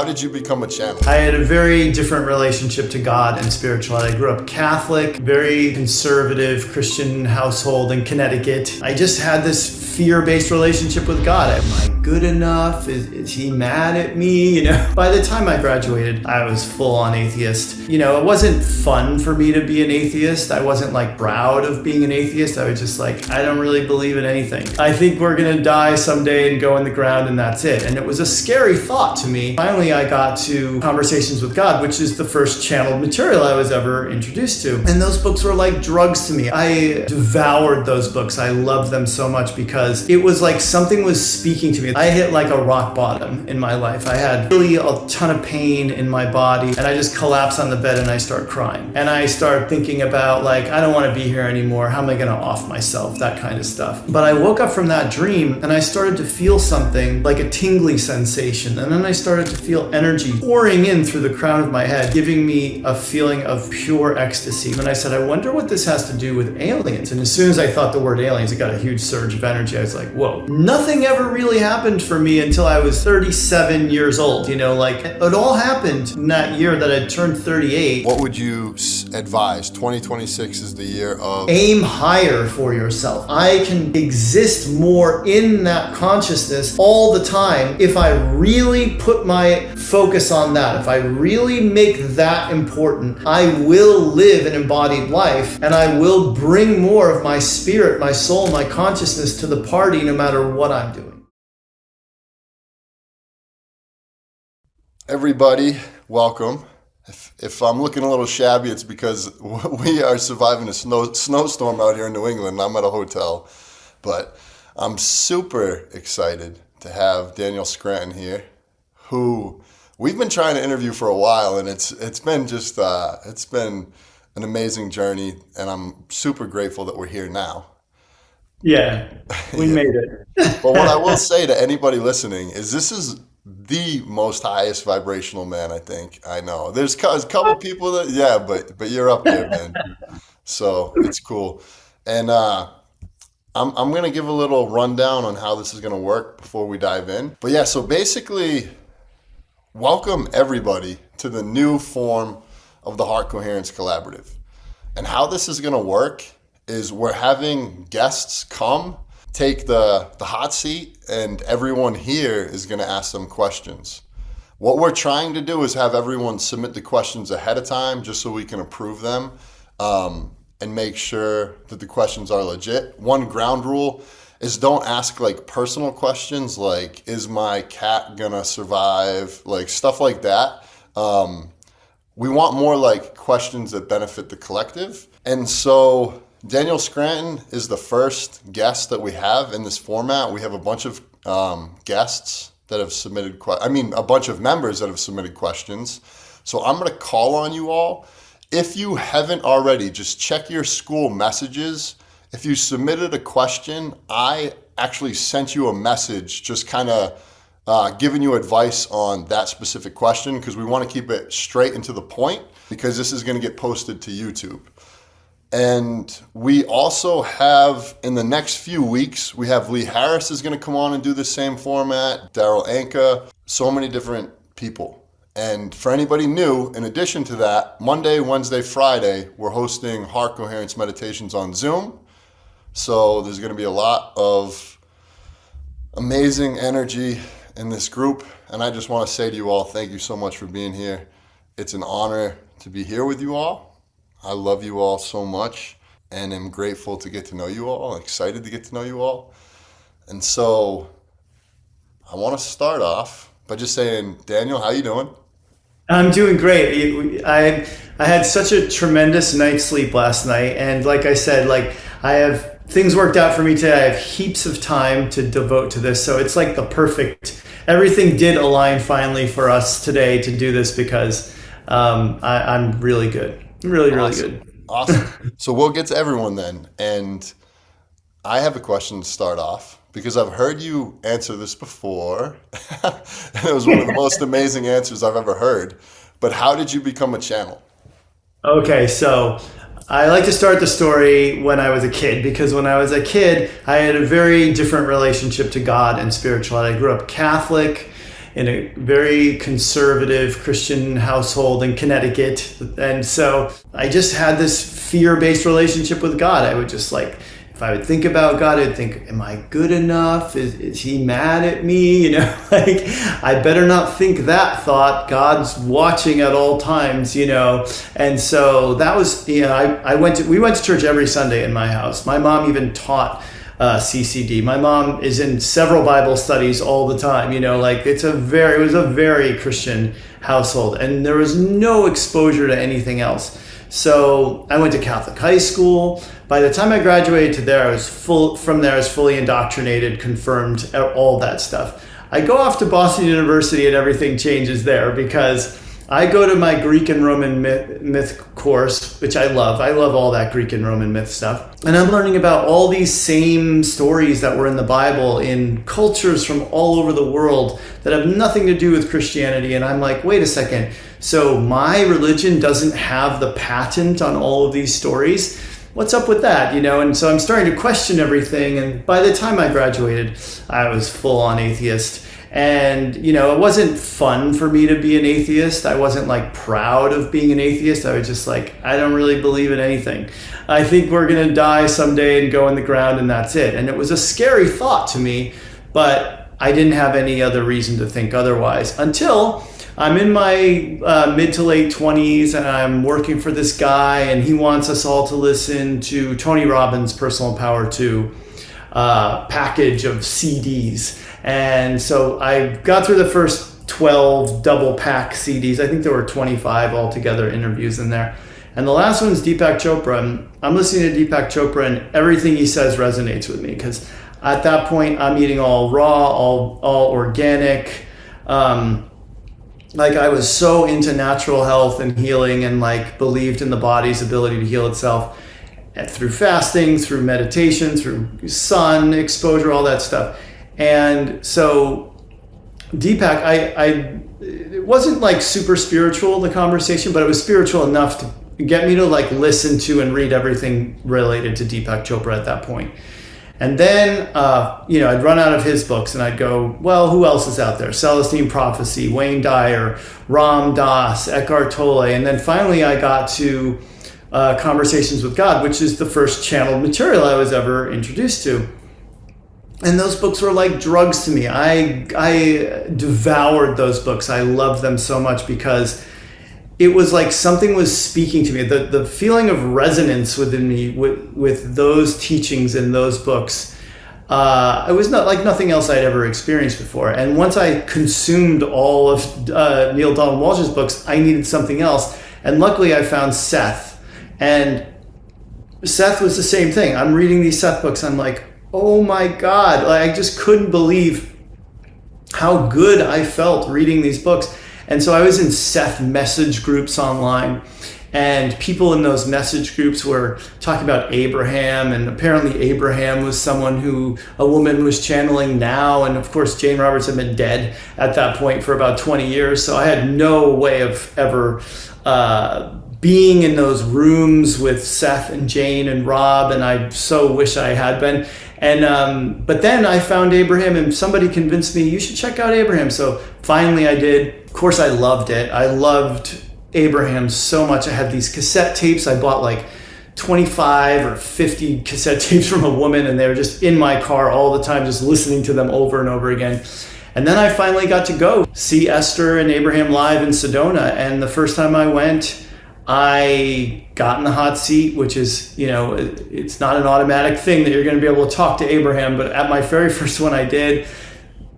how did you become a channel? I had a very different relationship to God and spirituality. I grew up Catholic, very conservative Christian household in Connecticut. I just had this fear-based relationship with God. Am I good enough? Is he mad at me? By the time I graduated, I was full-on atheist. It wasn't fun for me to be an atheist. I wasn't proud of being an atheist. I was just I don't really believe in anything. I think we're gonna die someday and go in the ground and that's it. And it was a scary thought to me. Finally, I got to Conversations with God, which is the first channeled material I was ever introduced to. And those books were like drugs to me. I devoured those books. I loved them so much because it was like something was speaking to me. I hit a rock bottom in my life. I had really a ton of pain in my body and I just collapse on the bed and I start crying. And I start thinking about I don't want to be here anymore. How am I going to off myself? That kind of stuff. But I woke up from that dream and I started to feel something like a tingly sensation. And then I started to feel energy pouring in through the crown of my head, giving me a feeling of pure ecstasy. And I said, I wonder what this has to do with aliens. And as soon as I thought the word aliens, it got a huge surge of energy. I was like, whoa. Nothing ever really happened for me until I was 37 years old. It all happened in that year that I turned 38. What would you advise? 2026 is the year of... Aim higher for yourself. I can exist more in that consciousness all the time if I really put my focus on that. If I really make that important, I will live an embodied life and I will bring more of my spirit, my soul, my consciousness to the party no matter what I'm doing. Everybody, welcome. If I'm looking a little shabby, it's because we are surviving a snowstorm out here in New England. I'm at a hotel, but I'm super excited to have Daniel Scranton here, who we've been trying to interview for a while, and it's been an amazing journey, and I'm super grateful that we're here now. Yeah, we made it. But what I will say to anybody listening is this is the most highest vibrational man I think I know. There's a couple people that, but you're up there, man. So it's cool. And I'm going to give a little rundown on how this is going to work before we dive in. But yeah, so basically, welcome everybody to the new form of the Heart Coherence Collaborative. And how this is going to work is we're having guests come, take the hot seat, and everyone here is going to ask them questions. What we're trying to do is have everyone submit the questions ahead of time just so we can approve them and make sure that the questions are legit. One ground rule is don't ask personal questions like, is my cat gonna survive? Stuff like that. We want more questions that benefit the collective. And so Daniel Scranton is the first guest that we have in this format. We have a bunch of guests that have submitted, a bunch of members that have submitted questions. So I'm going to call on you all. If you haven't already, just check your school messages. If you submitted a question, I actually sent you a message just kind of giving you advice on that specific question because we want to keep it straight and to the point because this is going to get posted to YouTube. And we also have, in the next few weeks, we have Lee Harris is going to come on and do the same format, Daryl Anka, so many different people. And for anybody new, in addition to that, Monday, Wednesday, Friday, we're hosting Heart Coherence Meditations on Zoom. So there's going to be a lot of amazing energy in this group. And I just want to say to you all, thank you so much for being here. It's an honor to be here with you all. I love you all so much and am grateful to get to know you all, excited to get to know you all. And so I want to start off by just saying, Daniel, how you doing? I'm doing great. I had such a tremendous night's sleep last night. And like I said, I have things worked out for me today. I have heaps of time to devote to this. So it's the perfect, everything did align finally for us today to do this because I'm really good. Really good. Awesome. So we'll get to everyone then. And I have a question to start off because I've heard you answer this before. And it was one of the most amazing answers I've ever heard. But how did you become a channel? Okay, so I like to start the story when I was a kid because when I was a kid, I had a very different relationship to God and spirituality. I grew up Catholic, in a very conservative Christian household in Connecticut. And so I just had this fear-based relationship with God. I would just like, if I would think about God, I'd think, am I good enough? Is he mad at me? Like, I better not think that thought. God's watching at all times, And so that was, we went to church every Sunday in my house. My mom even taught CCD. My mom is in several Bible studies all the time, like it was a very Christian household, and there was no exposure to anything else. So I went to Catholic high school. By the time I graduated to there, I was fully indoctrinated, confirmed, all that stuff. I go off to Boston University and everything changes there, because I go to my Greek and Roman myth course, which I love. I love all that Greek and Roman myth stuff. And I'm learning about all these same stories that were in the Bible in cultures from all over the world that have nothing to do with Christianity. And I'm like, wait a second. So my religion doesn't have the patent on all of these stories? What's up with that? And so I'm starting to question everything. And by the time I graduated, I was full on atheist. And, it wasn't fun for me to be an atheist. I wasn't like proud of being an atheist. I was just like, I don't really believe in anything. I think we're going to die someday and go in the ground and that's it. And it was a scary thought to me, but I didn't have any other reason to think otherwise until I'm in my mid to late 20s and I'm working for this guy, and he wants us all to listen to Tony Robbins' Personal Power 2 package of CDs. And so I got through the first 12 double pack CDs. I think there were 25 altogether interviews in there. And the last one is Deepak Chopra. And I'm listening to Deepak Chopra, and everything he says resonates with me, because at that point I'm eating all raw, all organic. Like I was so into natural health and healing, and like believed in the body's ability to heal itself through fasting, through meditation, through sun exposure, all that stuff. And so Deepak, it wasn't like super spiritual, the conversation, but it was spiritual enough to get me to like listen to and read everything related to Deepak Chopra at that point. And then, I'd run out of his books and I'd go, well, who else is out there? Celestine Prophecy, Wayne Dyer, Ram Dass, Eckhart Tolle. And then finally I got to Conversations with God, which is the first channeled material I was ever introduced to. And those books were like drugs to me. I devoured those books. I loved them so much because it was like something was speaking to me. The feeling of resonance within me with those teachings in those books, it was not like nothing else I'd ever experienced before. And once I consumed all of Neil Donald Walsh's books, I needed something else. And luckily I found Seth. And Seth was the same thing. I'm reading these Seth books. I'm like, oh my God, I just couldn't believe how good I felt reading these books. And so I was in Seth message groups online, and people in those message groups were talking about Abraham, and apparently Abraham was someone who a woman was channeling now. And of course, Jane Roberts had been dead at that point for about 20 years. So I had no way of ever being in those rooms with Seth and Jane and Rob, and I so wish I had been. And but then I found Abraham, and somebody convinced me, you should check out Abraham. So finally I did. Of course I loved it. I loved Abraham so much. I had these cassette tapes. I bought like 25 or 50 cassette tapes from a woman, and they were just in my car all the time, just listening to them over and over again. And then I finally got to go see Esther and Abraham live in Sedona. And the first time I went, I got in the hot seat, which is, it's not an automatic thing that you're going to be able to talk to Abraham. But at my very first one I did,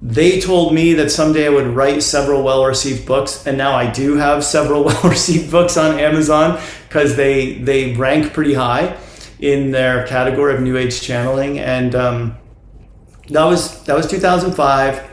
they told me that someday I would write several well-received books. And now I do have several well-received books on Amazon, because they rank pretty high in their category of New Age channeling. And that was 2005.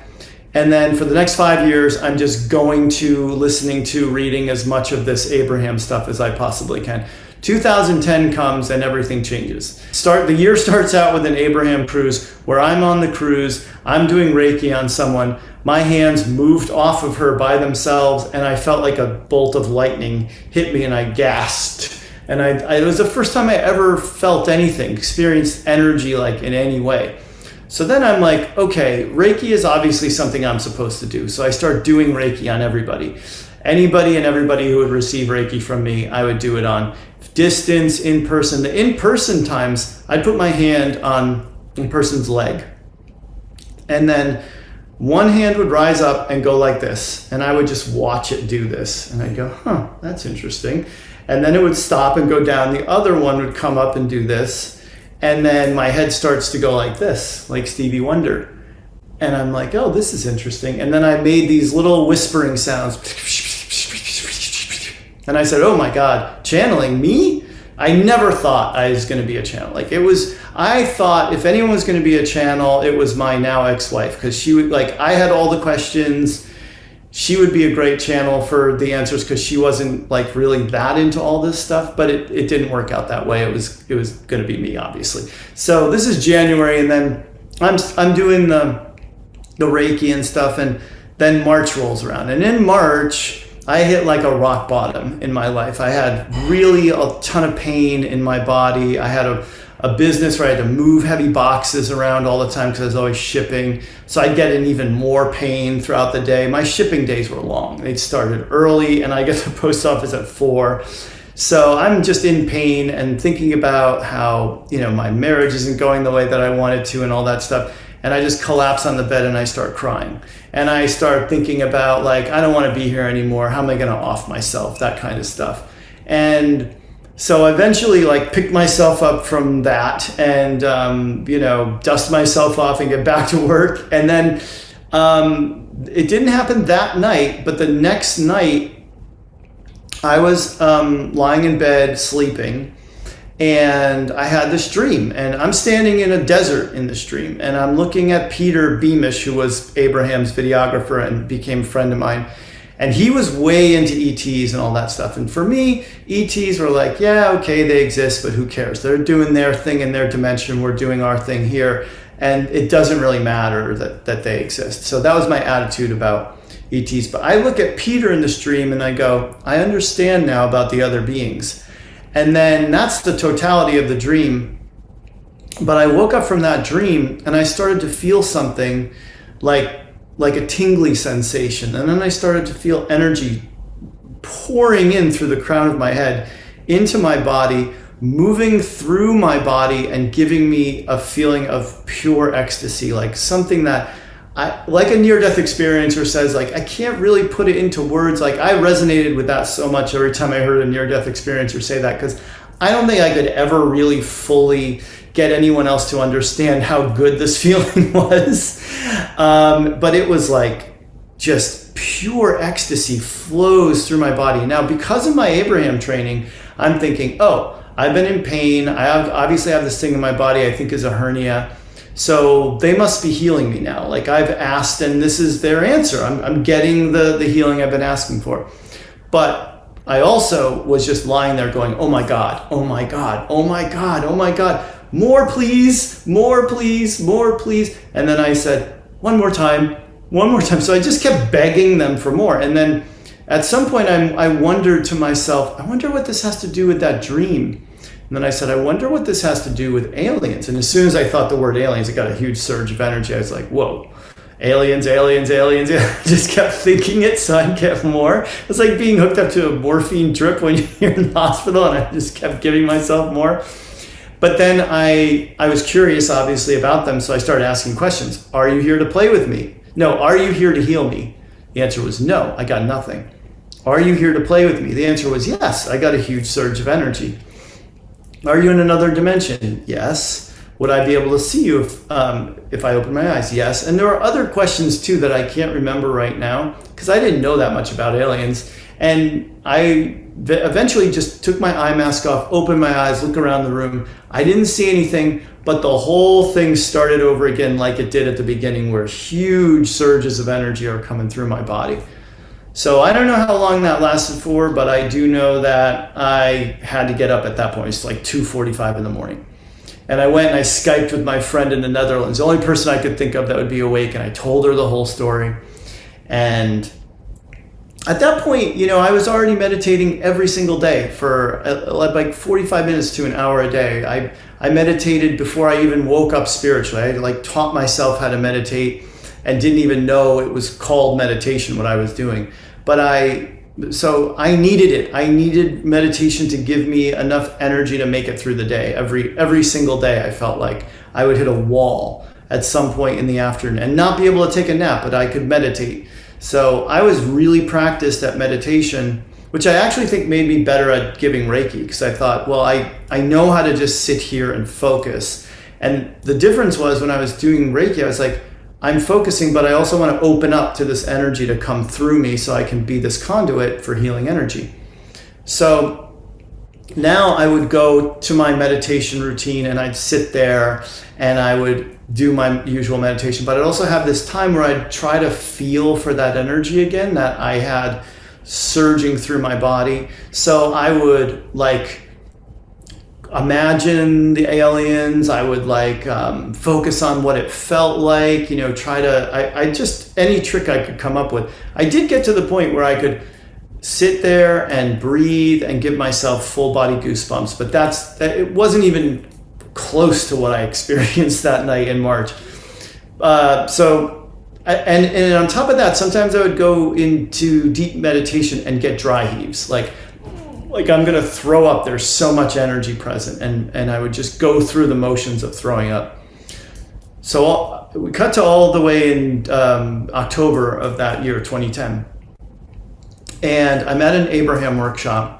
And then for the next 5 years, I'm just going to, listening to, reading as much of this Abraham stuff as I possibly can. 2010 comes and everything changes. The year starts out with an Abraham cruise where I'm on the cruise. I'm doing Reiki on someone. My hands moved off of her by themselves, and I felt like a bolt of lightning hit me, and I gasped. And it was the first time I ever felt anything, experienced energy like in any way. So then I'm like, okay, Reiki is obviously something I'm supposed to do. So I start doing Reiki on everybody. Anybody and everybody who would receive Reiki from me, I would do it on distance, in person. The in-person times, I'd put my hand on a person's leg. And then one hand would rise up and go like this. And I would just watch it do this. And I'd go, huh, that's interesting. And then it would stop and go down. The other one would come up and do this. And then my head starts to go like this, like Stevie Wonder. And I'm like, oh, this is interesting. And then I made these little whispering sounds. And I said, oh my God, channeling me? I never thought I was going to be a channel. I thought if anyone was going to be a channel, it was my now ex-wife, because she would, I had all the questions. She would be a great channel for the answers because she wasn't really that into all this stuff, but it didn't work out that way. It was going to be me, obviously. So this is January, and then I'm doing the Reiki and stuff, and then March rolls around. And in March, I hit like a rock bottom in my life. I had really a ton of pain in my body. I had a business where I had to move heavy boxes around all the time because I was always shipping. So I'd get in even more pain throughout the day. My shipping days were long. They started early, and I get to the post office at 4. So I'm just in pain and thinking about how, my marriage isn't going the way that I wanted to and all that stuff. And I just collapse on the bed and I start crying. And I start thinking about I don't want to be here anymore. How am I going to off myself? That kind of stuff. And so I eventually picked myself up from that and, dust myself off and get back to work. And then it didn't happen that night, but the next night I was lying in bed sleeping, and I had this dream, and I'm standing in a desert in this dream, and I'm looking at Peter Beamish, who was Abraham's videographer and became a friend of mine. And he was way into ETs and all that stuff. And for me, ETs were yeah, okay, they exist, but who cares? They're doing their thing in their dimension. We're doing our thing here. And it doesn't really matter that they exist. So that was my attitude about ETs. But I look at Peter in this dream and I go, I understand now about the other beings. And then that's the totality of the dream. But I woke up from that dream and I started to feel something like a tingly sensation. And then I started to feel energy pouring in through the crown of my head into my body, moving through my body and giving me a feeling of pure ecstasy, like something that like a near-death experiencer says, I can't really put it into words. I resonated with that so much every time I heard a near-death experiencer say that, because I don't think I could ever really fully get anyone else to understand how good this feeling was. But it was just pure ecstasy flows through my body. Now, because of my Abraham training, I'm thinking, oh, I've been in pain. Obviously have this thing in my body I think is a hernia. So they must be healing me now. I've asked, and this is their answer. I'm getting the healing I've been asking for. But I also was just lying there going, oh my God, oh my God, oh my God, oh my God. More please, more please, more please. And then I said, one more time. So I just kept begging them for more. And then at some point I wondered to myself, I wonder what this has to do with that dream. And then I said, I wonder what this has to do with aliens. And as soon as I thought the word aliens, it got a huge surge of energy. I was like, whoa, aliens, aliens, aliens. I just kept thinking it, so I'd get more. It's like being hooked up to a morphine drip when you're in the hospital, and I just kept giving myself more. But then I was curious, obviously, about them, so I started asking questions. Are you here to play with me? No. Are you here to heal me? The answer was no, I got nothing. Are you here to play with me? The answer was yes, I got a huge surge of energy. Are you in another dimension? Yes. Would I be able to see you if I open my eyes? Yes. And there are other questions too that I can't remember right now because I didn't know that much about aliens. And I eventually just took my eye mask off, opened my eyes, looked around the room. I didn't see anything, but the whole thing started over again like it did at the beginning, where huge surges of energy are coming through my body. So I don't know how long that lasted for, but I do know that I had to get up at that point. It's 2:45 in the morning. And I went and I Skyped with my friend in the Netherlands, the only person I could think of that would be awake, and I told her the whole story. And at that point, I was already meditating every single day for like 45 minutes to an hour a day. I meditated before I even woke up spiritually. I like taught myself how to meditate and didn't even know it was called meditation, what I was doing. So I needed it. I needed meditation to give me enough energy to make it through the day. Every single day, I felt like I would hit a wall at some point in the afternoon and not be able to take a nap, but I could meditate. So I was really practiced at meditation, which I actually think made me better at giving Reiki, because I thought, well, I know how to just sit here and focus. And the difference was when I was doing Reiki, I was like, I'm focusing, but I also want to open up to this energy to come through me so I can be this conduit for healing energy. So now I would go to my meditation routine and I'd sit there and I would do my usual meditation, but I'd also have this time where I'd try to feel for that energy again that I had surging through my body. So I would like imagine the aliens. I would like focus on what it felt like, try to, I just, any trick I could come up with. I did get to the point where I could sit there and breathe and give myself full body goosebumps, but it wasn't even close to what I experienced that night in March. And on top of that, sometimes I would go into deep meditation and get dry heaves, like I'm gonna throw up. There's so much energy present, and I would just go through the motions of throwing up. So we cut to all the way in October of that year, 2010, and I'm at an Abraham workshop.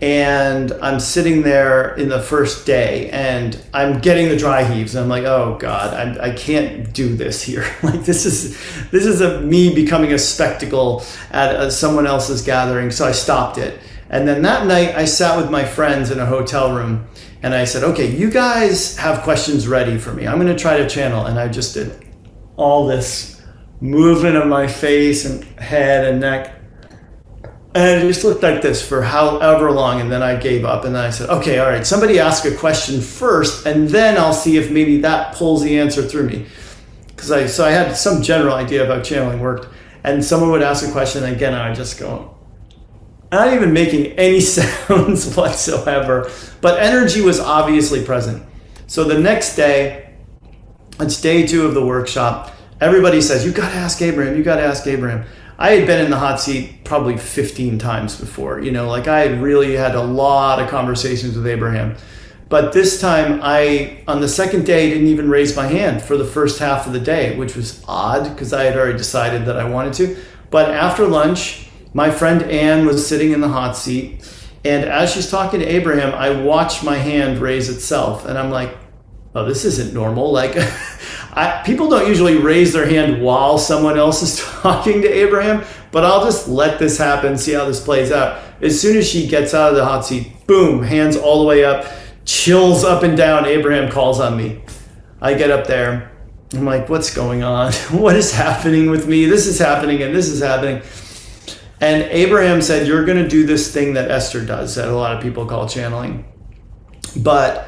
And I'm sitting there in the first day and I'm getting the dry heaves. And I'm like, oh God, I can't do this here. Like this is me becoming a spectacle at someone else's gathering. So I stopped it. And then that night I sat with my friends in a hotel room and I said, okay, you guys have questions ready for me. I'm going to try to channel. And I just did all this movement of my face and head and neck. And it just looked like this for however long, and then I gave up, and then I said, okay, all right, somebody ask a question first, and then I'll see if maybe that pulls the answer through me. So I had some general idea of how channeling worked, and someone would ask a question, and again, I just go, not even making any sounds whatsoever, but energy was obviously present. So the next day, it's day 2 of the workshop, everybody says, you got to ask Abraham, you got to ask Abraham. I had been in the hot seat probably 15 times before, like I had really had a lot of conversations with Abraham. But this time on the second day, didn't even raise my hand for the first half of the day, which was odd because I had already decided that I wanted to. But after lunch, my friend Anne was sitting in the hot seat. And as she's talking to Abraham, I watched my hand raise itself. And I'm like, oh, this isn't normal. Like, people don't usually raise their hand while someone else is talking to Abraham, but I'll just let this happen, see how this plays out. As soon as she gets out of the hot seat, boom, hands all the way up, chills up and down. Abraham calls on me. I get up there. I'm like, what's going on? What is happening with me? This is happening and this is happening. And Abraham said, you're going to do this thing that Esther does, that a lot of people call channeling. But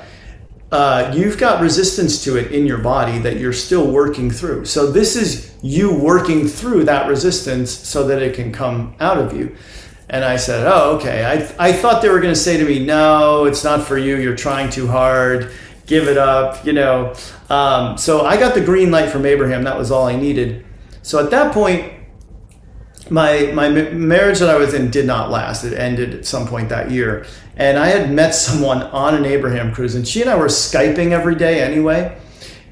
you've got resistance to it in your body that you're still working through. So this is you working through that resistance so that it can come out of you. And I said, oh, okay. I thought they were going to say to me, no, it's not for you. You're trying too hard. Give it up, So I got the green light from Abraham. That was all I needed. So at that point, my marriage that I was in did not last. It ended at some point that year. And I had met someone on an Abraham cruise, and she and I were Skyping every day anyway.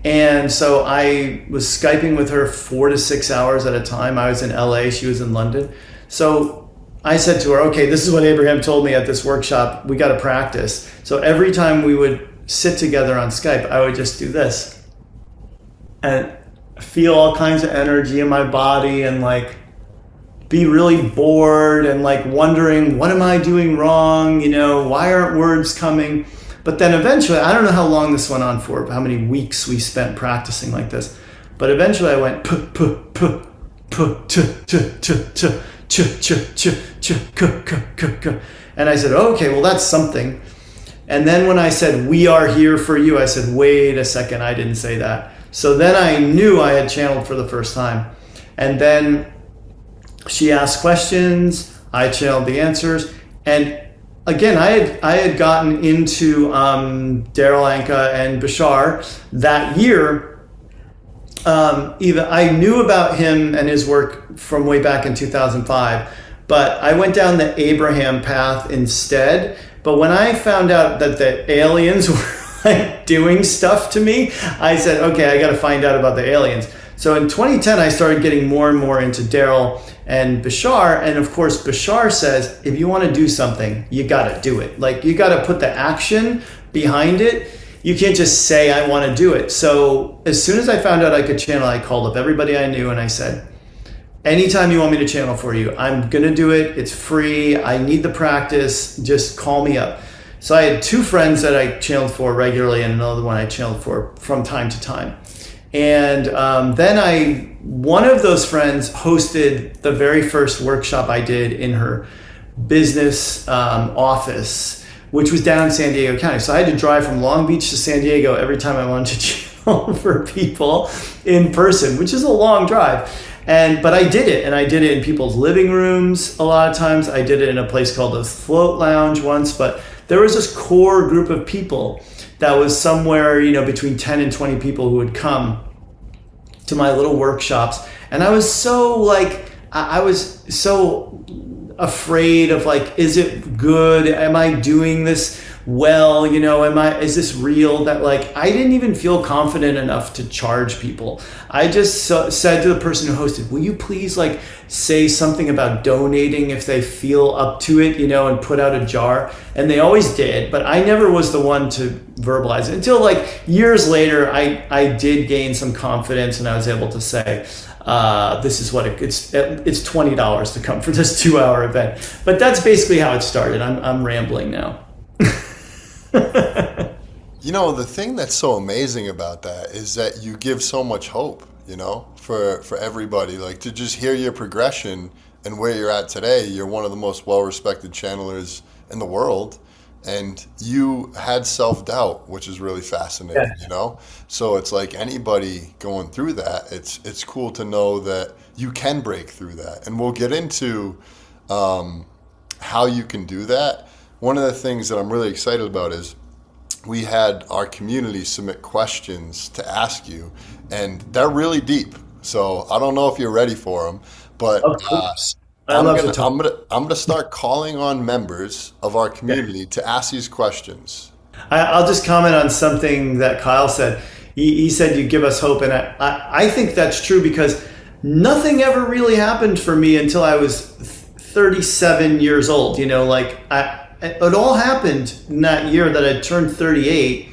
And so I was Skyping with her 4 to 6 hours at a time. I was in LA, she was in London. So I said to her, okay, this is what Abraham told me at this workshop. We got to practice. So every time we would sit together on Skype, I would just do this and feel all kinds of energy in my body and like be really bored and like wondering, what am I doing wrong? Why aren't words coming? But then eventually, I don't know how long this went on for, how many weeks we spent practicing like this. But eventually I went, and I said, okay, well, that's something. And then when I said, we are here for you, I said, wait a second, I didn't say that. So then I knew I had channeled for the first time. And then She asked questions, I channeled the answers, and again, I had gotten into Daryl Anka and Bashar that year. Even I knew about him and his work from way back in 2005, but I went down the Abraham path instead. But when I found out that the aliens were like doing stuff to me, I said, okay, I got to find out about the aliens. So in 2010, I started getting more and more into Daryl and Bashar. And of course, Bashar says, if you want to do something, you got to do it. Like, you got to put the action behind it. You can't just say, I want to do it. So as soon as I found out I could channel, I called up everybody I knew and I said, anytime you want me to channel for you, I'm going to do it. It's free. I need the practice. Just call me up. So I had two friends that I channeled for regularly and another one I channeled for from time to time. And then one of those friends hosted the very first workshop I did in her business office, which was down in San Diego County. So I had to drive from Long Beach to San Diego every time I wanted to channel for people in person, which is a long drive. But I did it, and I did it in people's living rooms a lot of times. I did it in a place called the Float Lounge once, but there was this core group of people that was somewhere, between 10 and 20 people who would come to my little workshops. And I was so I was so afraid of is it good? Am I doing this well? Is this real? That I didn't even feel confident enough to charge people. I just said to the person who hosted, will you please say something about donating if they feel up to it, and put out a jar. And they always did, but I never was the one to verbalize it until years later. I did gain some confidence and I was able to say, this is what it's $20 to come for this 2-hour event. But that's basically how it started. I'm rambling now. The thing that's so amazing about that is that you give so much hope, for everybody. To just hear your progression and where you're at today. You're one of the most well-respected channelers in the world, and you had self-doubt, which is really fascinating, So it's anybody going through that, it's cool to know that you can break through that. And we'll get into how you can do that. One of the things that I'm really excited about is we had our community submit questions to ask you, and they're really deep. So I don't know if you're ready for them, but Of course. I'm gonna start calling on members of our community to ask these questions. I'll just comment on something that Kyle said. He said you give us hope, and I think that's true because nothing ever really happened for me until I was 37 years old. It all happened in that year that I turned 38.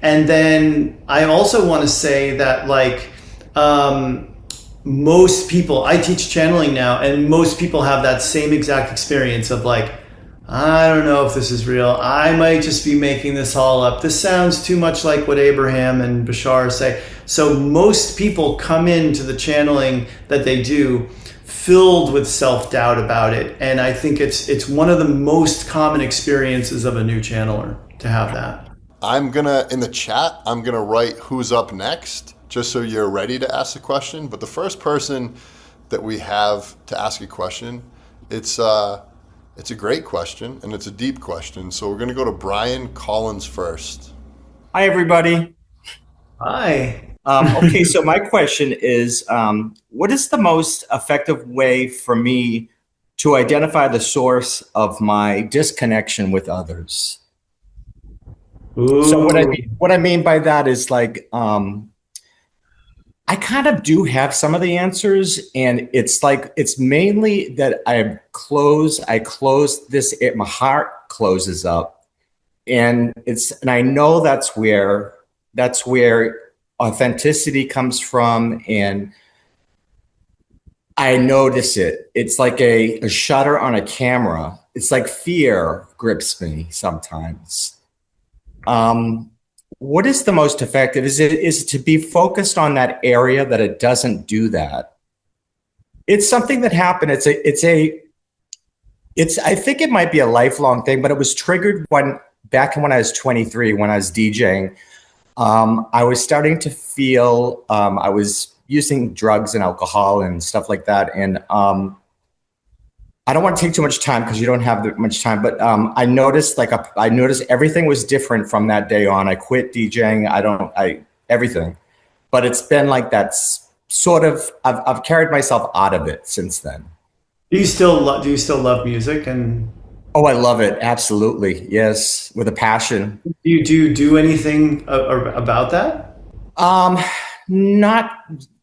And then I also want to say that most people, I teach channeling now, and most people have that same exact experience of I don't know if this is real. I might just be making this all up. This sounds too much like what Abraham and Bashar say. So most people come into the channeling that they do filled with self-doubt about it. And I think it's one of the most common experiences of a new channeler to have that. In the chat, I'm gonna write who's up next, just so you're ready to ask the question. But the first person that we have to ask a question, it's a great question, and it's a deep question. So we're gonna go to Brian Collins first. Hi, everybody. Hi. Okay, so my question is, what is the most effective way for me to identify the source of my disconnection with others? Ooh. So what I mean by that is I kind of do have some of the answers, and it's mainly that I close this, my heart closes up, and I know that's where authenticity comes from, and I notice it. It's like a shutter on a camera. It's like fear grips me sometimes. What is the most effective? Is it to be focused on that area that it doesn't do that? It's something that happened. I think it might be a lifelong thing, but it was triggered back when I was 23, when I was DJing. I was starting to feel, I was using drugs and alcohol and stuff like that. And I don't want to take too much time because you don't have that much time, but I noticed I noticed everything was different from that day on. I quit DJing. Everything, but it's been like that's sort of, I've carried myself out of it since then. Do you still love music? And Oh, I love it. Absolutely. Yes. With a passion. do you do anything about that? Um, Not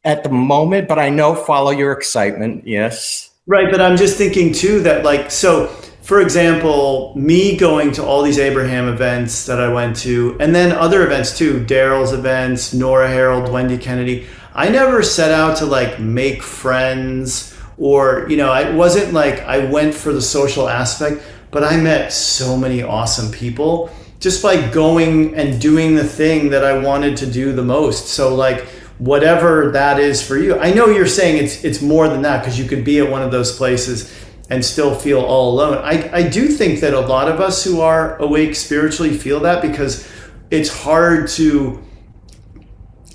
at the moment, but I know follow your excitement. Yes. Right, but I'm just thinking too that like, so for example, me going to all these Abraham events that I went to, and then other events too, Daryl's events, Nora Harold, Wendy Kennedy, I never set out to like make friends or, it wasn't like I went for the social aspect, but I met so many awesome people just by going and doing the thing that I wanted to do the most. So like, whatever that is for you. I know you're saying it's more than that because you could be at one of those places and still feel all alone. I do think that a lot of us who are awake spiritually feel that because it's hard to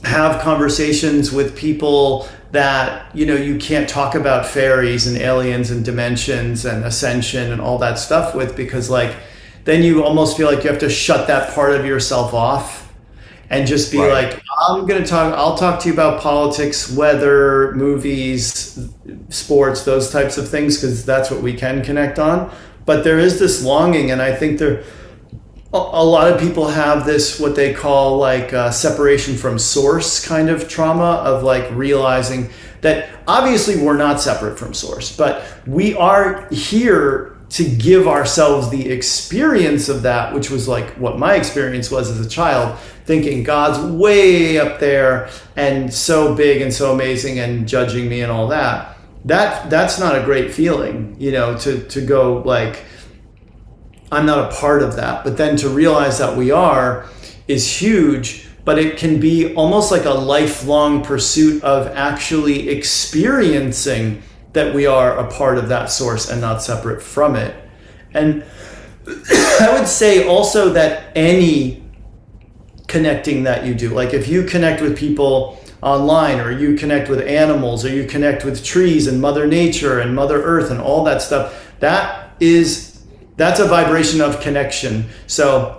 have conversations with people that, you can't talk about fairies and aliens and dimensions and ascension and all that stuff with, because like, then you almost feel like you have to shut that part of yourself off and just be Right. like, I'll talk to you about politics, weather, movies, sports, those types of things, because that's what we can connect on. But there is this longing, and I think a lot of people have this, what they call like separation from source kind of trauma of like realizing that obviously we're not separate from source, but we are here to give ourselves the experience of that, which was like what my experience was as a child, thinking God's way up there and so big and so amazing and judging me and all that. That's not a great feeling, to go like, I'm not a part of that. But then to realize that we are is huge, but it can be almost like a lifelong pursuit of actually experiencing that we are a part of that source and not separate from it. And I would say also that any connecting that you do, like if you connect with people online, or you connect with animals, or you connect with trees and Mother Nature and Mother Earth and all that stuff, that's a vibration of connection. So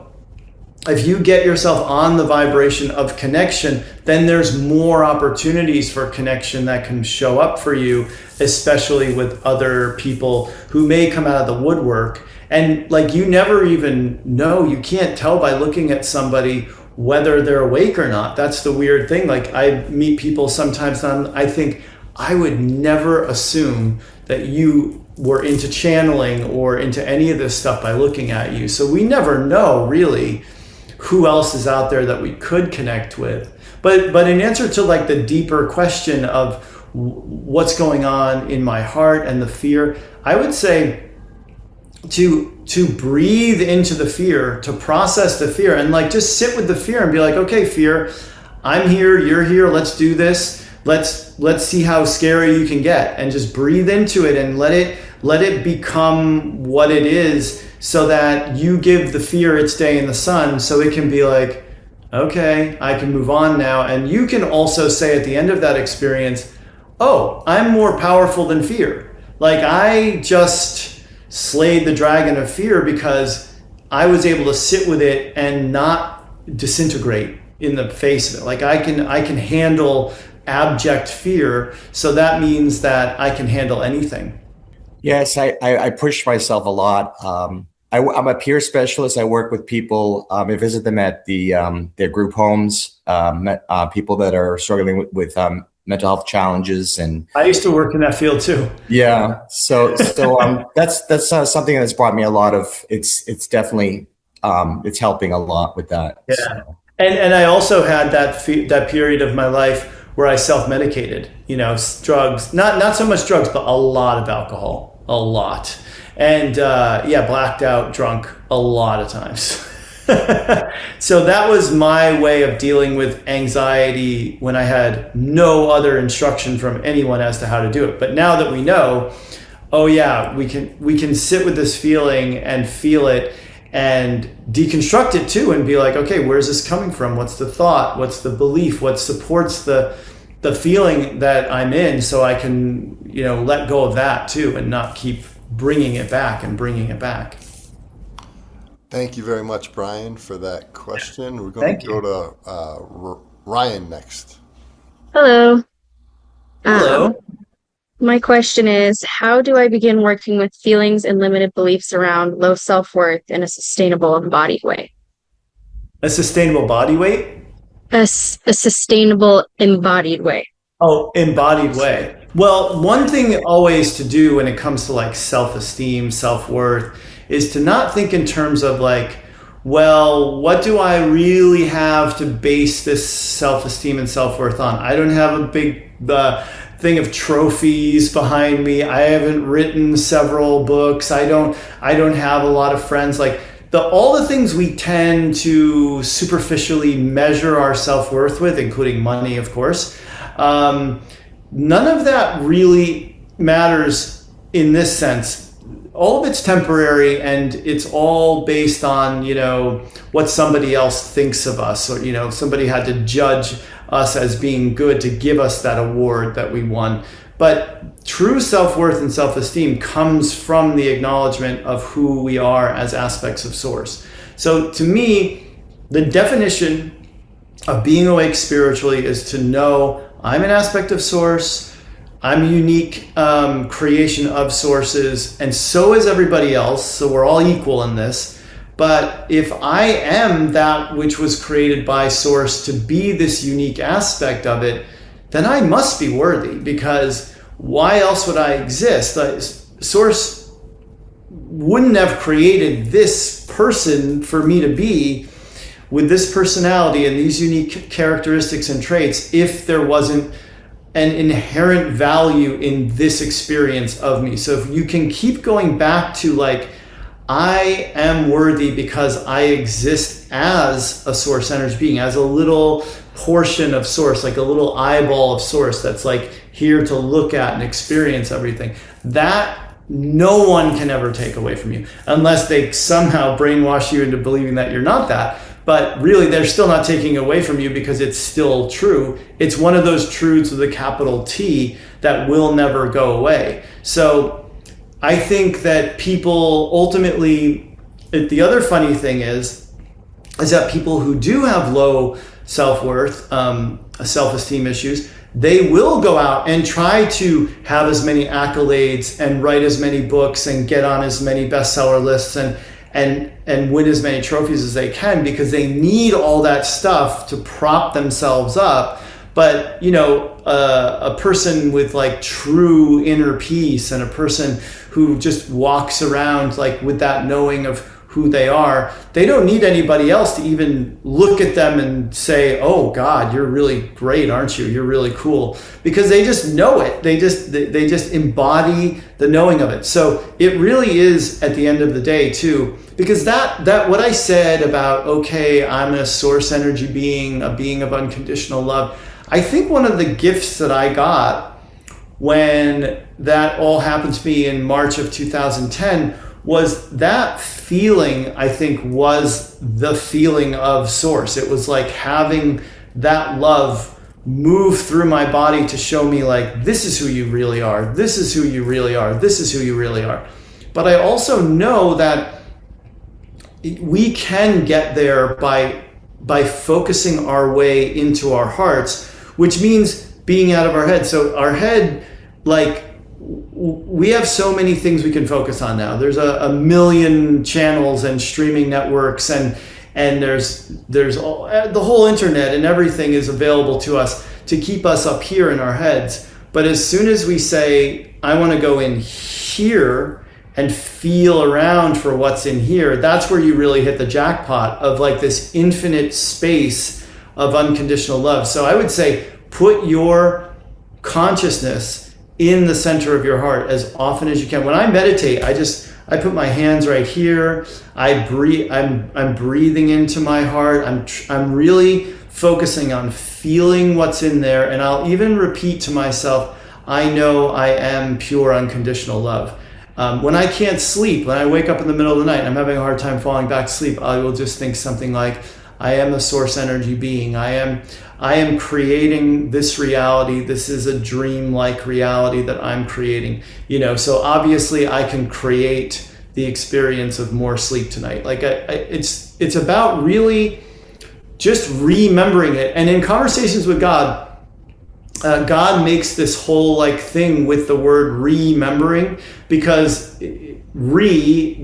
if you get yourself on the vibration of connection, then there's more opportunities for connection that can show up for you, especially with other people who may come out of the woodwork. And like, you never even know, you can't tell by looking at somebody whether they're awake or not. That's the weird thing. Like, I meet people sometimes and I think I would never assume that you were into channeling or into any of this stuff by looking at you. So we never know really who else is out there that we could connect with. But in answer to like the deeper question of what's going on in my heart and the fear, I would say to breathe into the fear, to process the fear, and like just sit with the fear and be like, okay, fear, I'm here, you're here, let's do this. Let's see how scary you can get, and just breathe into it and let it become what it is, so that you give the fear its day in the sun, so it can be like, okay, I can move on now. And you can also say at the end of that experience, oh, I'm more powerful than fear. Like, I just slayed the dragon of fear because I was able to sit with it and not disintegrate in the face of it. Like, I can handle abject fear, so that means that I can handle anything. Yes, I push myself a lot. I'm a peer specialist. I work with people. I visit them at their group homes, people that are struggling with mental health challenges. And I used to work in that field too. Yeah, so that's something that's brought me a lot of. It's definitely it's helping a lot with that. Yeah, so. And I also had that period of my life where I self-medicated. Drugs, not so much drugs, but a lot of alcohol, a lot. And blacked out, drunk a lot of times. So that was my way of dealing with anxiety when I had no other instruction from anyone as to how to do it. But now that we know, oh yeah, we can sit with this feeling and feel it and deconstruct it too, and be like, okay, where's this coming from? What's the thought? What's the belief? What supports the feeling that I'm in, so I can let go of that too, and not keep bringing it back and bringing it back. Thank you very much, Brian, for that question. We're going to go to Ryan next. Hello. Hello. My question is, how do I begin working with feelings and limited beliefs around low self-worth in a sustainable, embodied way? A sustainable body weight? A sustainable, embodied way. Oh, embodied way. Well, one thing always to do when it comes to like self-esteem, self-worth, is to not think in terms of like, well, what do I really have to base this self-esteem and self-worth on? I don't have a big thing of trophies behind me. I haven't written several books. I don't have a lot of friends. Like all the things we tend to superficially measure our self-worth with, including money, of course, none of that really matters in this sense. All of it's temporary, and it's all based on, what somebody else thinks of us, or, somebody had to judge us as being good to give us that award that we won. But true self-worth and self-esteem comes from the acknowledgement of who we are as aspects of Source. So to me, the definition of being awake spiritually is to know I'm an aspect of Source, I'm a unique creation of Sources, and so is everybody else, so we're all equal in this. But if I am that which was created by Source to be this unique aspect of it, then I must be worthy, because why else would I exist? Source wouldn't have created this person for me to be with this personality and these unique characteristics and traits if there wasn't an inherent value in this experience of me. So if you can keep going back to like, I am worthy because I exist as a Source energy being, as a little portion of Source, like a little eyeball of Source that's like here to look at and experience everything. That no one can ever take away from you, unless they somehow brainwash you into believing that you're not that. But really, they're still not taking away from you because it's still true. It's one of those truths with a capital T that will never go away. So I think that people ultimately, the other funny thing is that people who do have low self-worth, self-esteem issues, they will go out and try to have as many accolades and write as many books and get on as many bestseller lists and win as many trophies as they can, because they need all that stuff to prop themselves up. But a person with like true inner peace, and a person who just walks around like with that knowing of who they are, they don't need anybody else to even look at them and say, oh God, you're really great, aren't you? You're really cool. Because they just know it. They just embody the knowing of it. So it really is, at the end of the day too, because that what I said about, okay, I'm a Source energy being, a being of unconditional love, I think one of the gifts that I got when that all happened to me in March of 2010 was that feeling, I think, was the feeling of Source. It was like having that love move through my body to show me like, this is who you really are. This is who you really are. This is who you really are. But I also know that we can get there by focusing our way into our hearts, which means being out of our head. So our head, like, we have so many things we can focus on now. There's a million channels and streaming networks, and there's all, the whole internet, and everything is available to us to keep us up here in our heads. But as soon as we say, I want to go in here and feel around for what's in here, that's where you really hit the jackpot of like this infinite space of unconditional love. So I would say, put your consciousness in the center of your heart as often as you can. When I meditate, I put my hands right here. I breathe. I'm breathing into my heart. I'm really focusing on feeling what's in there, and I'll even repeat to myself, I know I am pure unconditional love. When I can't sleep, when I wake up in the middle of the night and I'm having a hard time falling back to sleep, I will just think something like, I am a source energy being. I am creating this reality. This is a dream-like reality that I'm creating. So obviously I can create the experience of more sleep tonight. Like it's about really just remembering it. And in conversations with God, God makes this whole thing with the word remembering, because re-membering,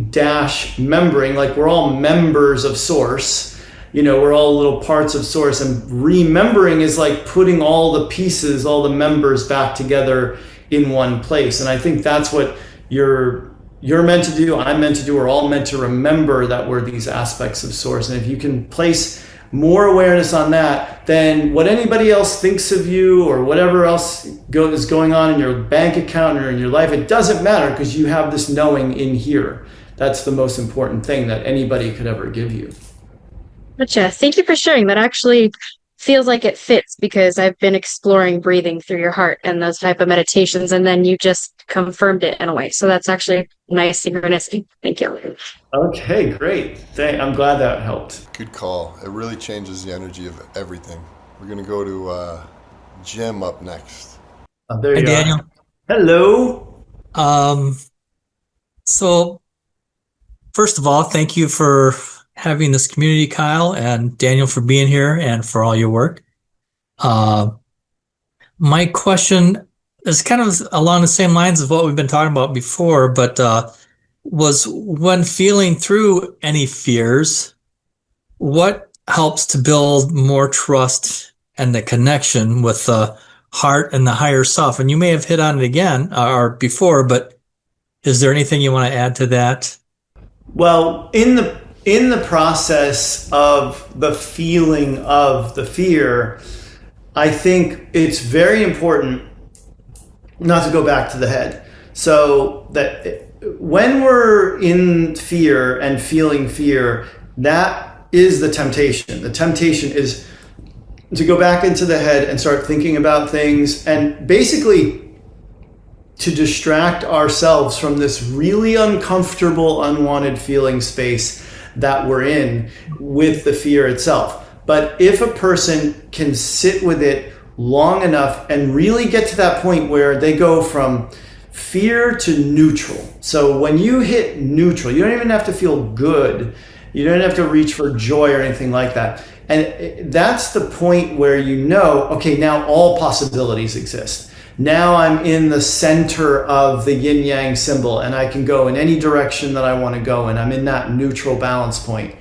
we're all members of source, we're all little parts of source, and remembering is like putting all the pieces, all the members back together in one place. And I think that's what you're meant to do, I'm meant to do, we're all meant to remember that we're these aspects of source. And if you can place more awareness on that, then what anybody else thinks of you or whatever else is going on in your bank account or in your life, it doesn't matter, because you have this knowing in here. That's the most important thing that anybody could ever give you. Gotcha. Thank you for sharing. That actually feels like it fits, because I've been exploring breathing through your heart and those type of meditations, and then you just confirmed it in a way. So that's actually nice synchronicity. Thank you. Okay, great. I'm glad that helped. Good call. It really changes the energy of everything. We're going to go to Jim up next. There you Hi, are. Daniel. Hello. So first of all, thank you for having this community, Kyle, and Daniel for being here and for all your work. My question is kind of along the same lines of what we've been talking about before, but was when feeling through any fears, what helps to build more trust and the connection with the heart and the higher self? And you may have hit on it again or before, but is there anything you want to add to that? Well, in the process of the feeling of the fear, I think it's very important not to go back to the head. So that when we're in fear and feeling fear, that is the temptation. The temptation is to go back into the head and start thinking about things, and basically to distract ourselves from this really uncomfortable, unwanted feeling space that we're in with the fear itself. But if a person can sit with it long enough and really get to that point where they go from fear to neutral. So when you hit neutral, you don't even have to feel good. You don't have to reach for joy or anything like that. And that's the point where okay, now all possibilities exist. Now I'm in the center of the yin yang symbol, and I can go in any direction that I want to go, and I'm in that neutral balance point.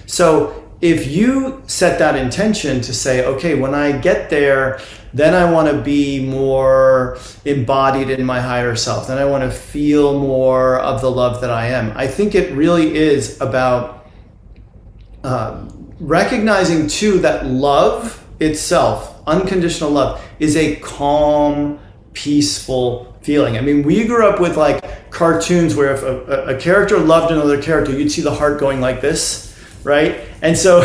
So if you set that intention to say, okay, when I get there, then I want to be more embodied in my higher self. Then I want to feel more of the love that I am. I think it really is about recognizing too that love itself, unconditional love, is a calm, peaceful feeling. I mean, we grew up with cartoons where if a character loved another character, you'd see the heart going like this, right? And so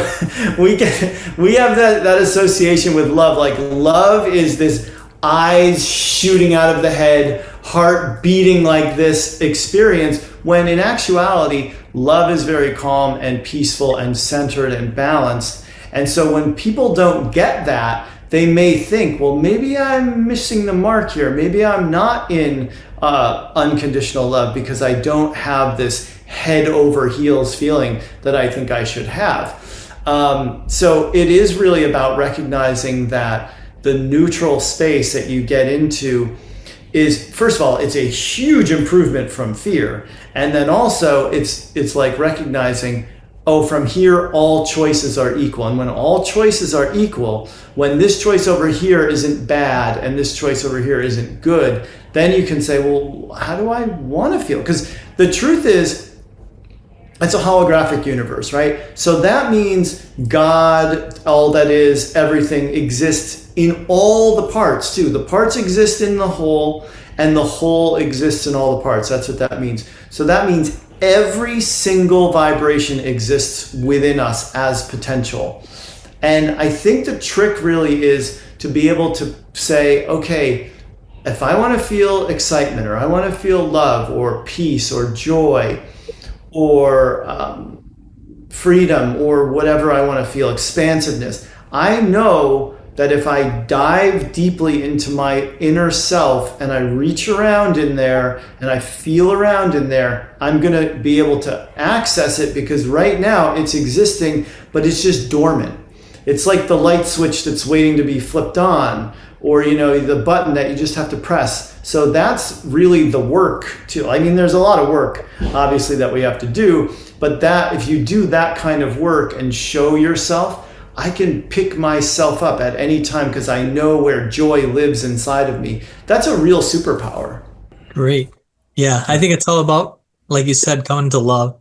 we have that association with love. Like, love is this eyes shooting out of the head, heart beating like this experience, when in actuality, love is very calm and peaceful and centered and balanced. And so when people don't get that, they may think, well, maybe I'm missing the mark here. Maybe I'm not in unconditional love because I don't have this head over heels feeling that I think I should have. So it is really about recognizing that the neutral space that you get into is, first of all, it's a huge improvement from fear. And then also it's like recognizing, oh, from here, all choices are equal. And when all choices are equal, when this choice over here isn't bad and this choice over here isn't good, then you can say, well, how do I want to feel? Because the truth is, it's a holographic universe, right? So that means God, all that is, everything exists in all the parts too. The parts exist in the whole, and the whole exists in all the parts. That's what that means. So that means every single vibration exists within us as potential. And I think the trick really is to be able to say, okay, if I want to feel excitement, or I want to feel love or peace or joy, or freedom or whatever I want to feel, expansiveness. I know that if I dive deeply into my inner self and I reach around in there and I feel around in there, I'm going to be able to access it, because right now it's existing, but it's just dormant. It's like the light switch that's waiting to be flipped on, or, you know, the button that you just have to press. So that's really the work too. I mean, there's a lot of work, obviously, that we have to do, but that if you do that kind of work and show yourself, I can pick myself up at any time because I know where joy lives inside of me. That's a real superpower. Great. Yeah, I think it's all about, like you said, coming to love.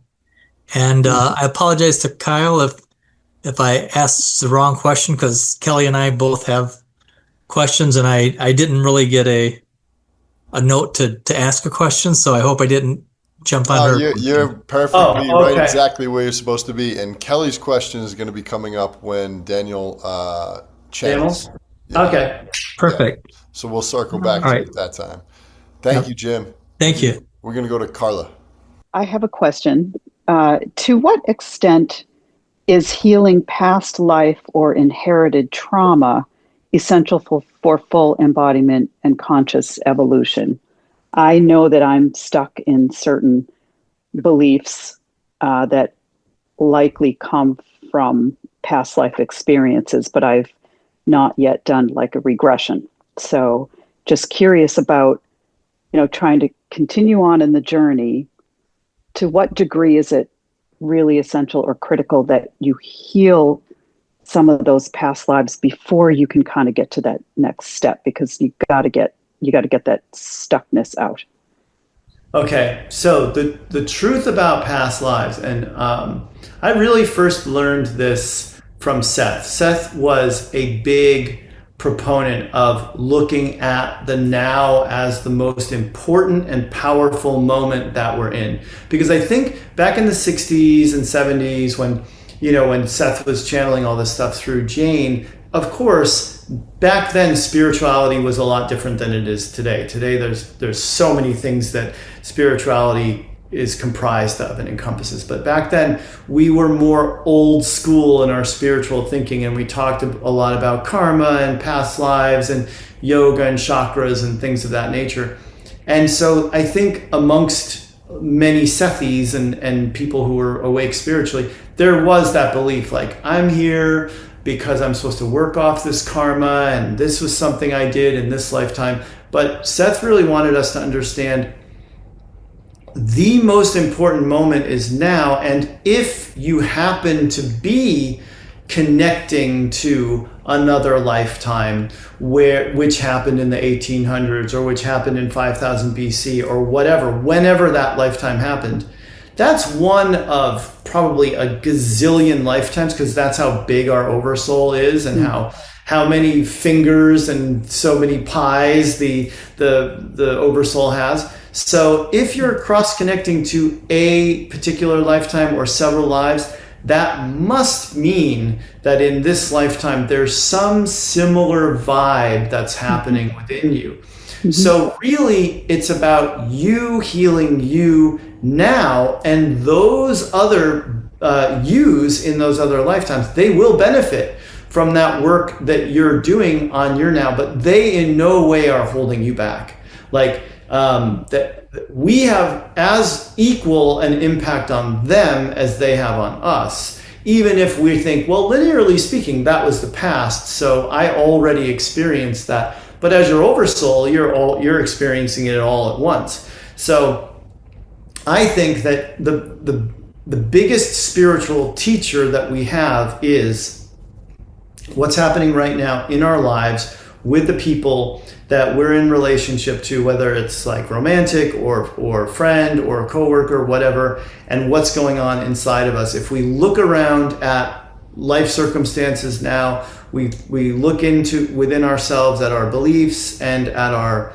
And I apologize to Kyle if I asked the wrong question, because Kelly and I both have questions, and I didn't really get a note to ask a question, so I hope I didn't jump on her. You're perfectly right, exactly where you're supposed to be. And Kelly's question is going to be coming up when Daniel channels. Yeah. Okay. Perfect. Yeah. So we'll circle back to it at that time. Thank you, Jim. Thank you. We're going to go to Carla. I have a question. To what extent is healing past life or inherited trauma essential for full embodiment and conscious evolution? I know that I'm stuck in certain beliefs that likely come from past life experiences, but I've not yet done like a regression. So just curious about, you know, trying to continue on in the journey. To what degree is it really essential or critical that you heal some of those past lives before you can kind of get to that next step? Because you got to get that stuckness out. Okay, so the truth about past lives, and I really first learned this from Seth. Seth was a big proponent of looking at the now as the most important and powerful moment that we're in. Because I think back in the 60s and 70s, when Seth was channeling all this stuff through Jane, of course, back then spirituality was a lot different than it is today. Today there's so many things that spirituality is comprised of and encompasses. But back then we were more old school in our spiritual thinking, and we talked a lot about karma and past lives and yoga and chakras and things of that nature. And so I think amongst many Sethis and people who were awake spiritually, there was that belief, like, I'm here because I'm supposed to work off this karma, and this was something I did in this lifetime. But Seth really wanted us to understand the most important moment is now, and if you happen to be connecting to another lifetime which happened in the 1800s or which happened in 5000 BC or whatever, whenever that lifetime happened, that's one of probably a gazillion lifetimes, because that's how big our oversoul is, and how many fingers and so many pies the oversoul has. So if you're cross-connecting to a particular lifetime or several lives, that must mean that in this lifetime there's some similar vibe that's happening within you. Mm-hmm. So really it's about you healing you now, and those other yous in those other lifetimes, they will benefit from that work that you're doing on your now, but they in no way are holding you back. Like that we have as equal an impact on them as they have on us, even if we think, well, linearly speaking, that was the past, so I already experienced that. But as your oversoul, you're experiencing it all at once. So I think that the biggest spiritual teacher that we have is what's happening right now in our lives with the people that we're in relationship to, whether it's like romantic or friend or coworker, whatever, and what's going on inside of us. If we look around at life circumstances now, we look into within ourselves at our beliefs and at our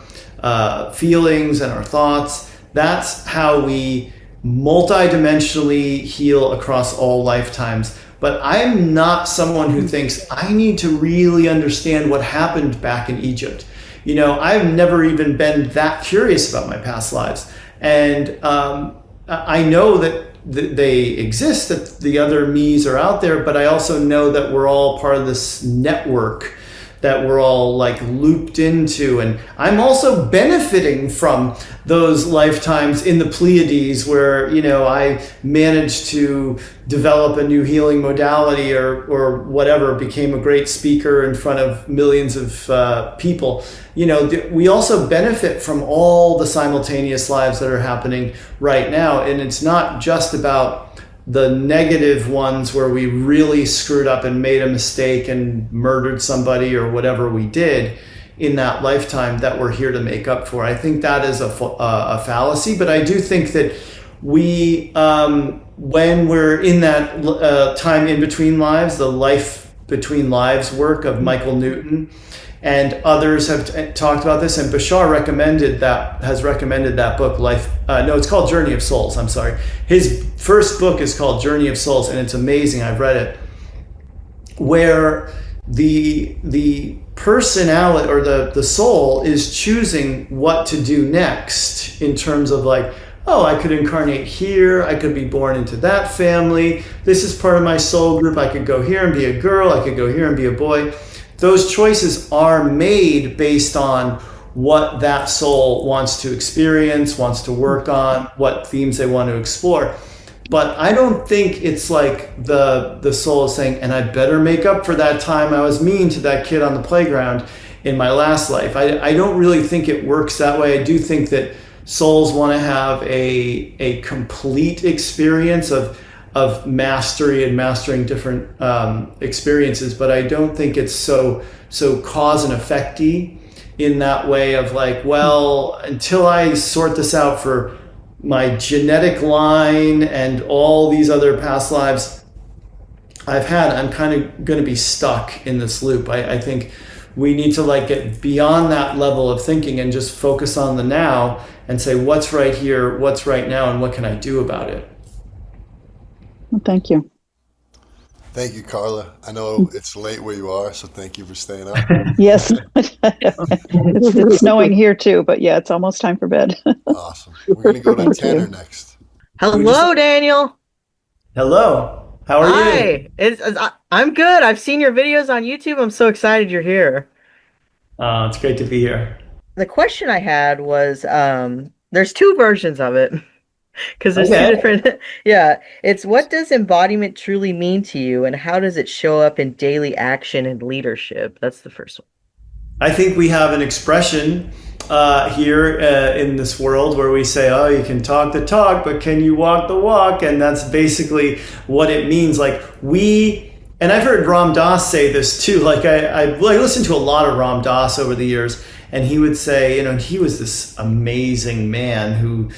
feelings and our thoughts. That's how we multidimensionally heal across all lifetimes. But I'm not someone who thinks I need to really understand what happened back in Egypt. You know, I've never even been that curious about my past lives. And I know that they exist, that the other me's are out there, but I also know that we're all part of this network that we're all like looped into. And I'm also benefiting from those lifetimes in the Pleiades where, you know, I managed to develop a new healing modality or whatever, became a great speaker in front of millions of people. You know, we also benefit from all the simultaneous lives that are happening right now. And it's not just about the negative ones where we really screwed up and made a mistake and murdered somebody or whatever we did in that lifetime that we're here to make up for. I think that is a fallacy, but I do think that we, when we're in that time in between lives, the life between lives work of Michael Newton, and others have talked about this, and Bashar has recommended that book, it's called Journey of Souls, I'm sorry. His first book is called Journey of Souls, and it's amazing, I've read it, where the personality or the soul is choosing what to do next in terms of like, oh, I could incarnate here, I could be born into that family, this is part of my soul group, I could go here and be a girl, I could go here and be a boy. Those choices are made based on what that soul wants to experience, wants to work on, what themes they want to explore. But I don't think it's like the soul is saying, and I better make up for that time I was mean to that kid on the playground in my last life. I don't really think it works that way. I do think that souls want to have a complete experience of mastery and mastering different experiences, but I don't think it's so cause and effect-y in that way of like, well, until I sort this out for my genetic line and all these other past lives I've had, I'm kind of going to be stuck in this loop. I think we need to like get beyond that level of thinking and just focus on the now and say, what's right here, what's right now, and what can I do about it? Well, thank you. Thank you, Carla. I know it's late where you are, so thank you for staying up. Yes, it's snowing here too, but yeah, it's almost time for bed. Awesome. We're going to go to Tanner next. Hello, Daniel. Hello. How are you? Hi. I'm good. I've seen your videos on YouTube. I'm so excited you're here. It's great to be here. The question I had was, there's two versions of it. Because there's two different, it's what does embodiment truly mean to you, and how does it show up in daily action and leadership? That's the first one. I think we have an expression here in this world where we say, oh, you can talk the talk, but can you walk the walk? And that's basically what it means. Like and I've heard Ram Dass say this too. Like I listened to a lot of Ram Dass over the years, and he would say, you know, he was this amazing man who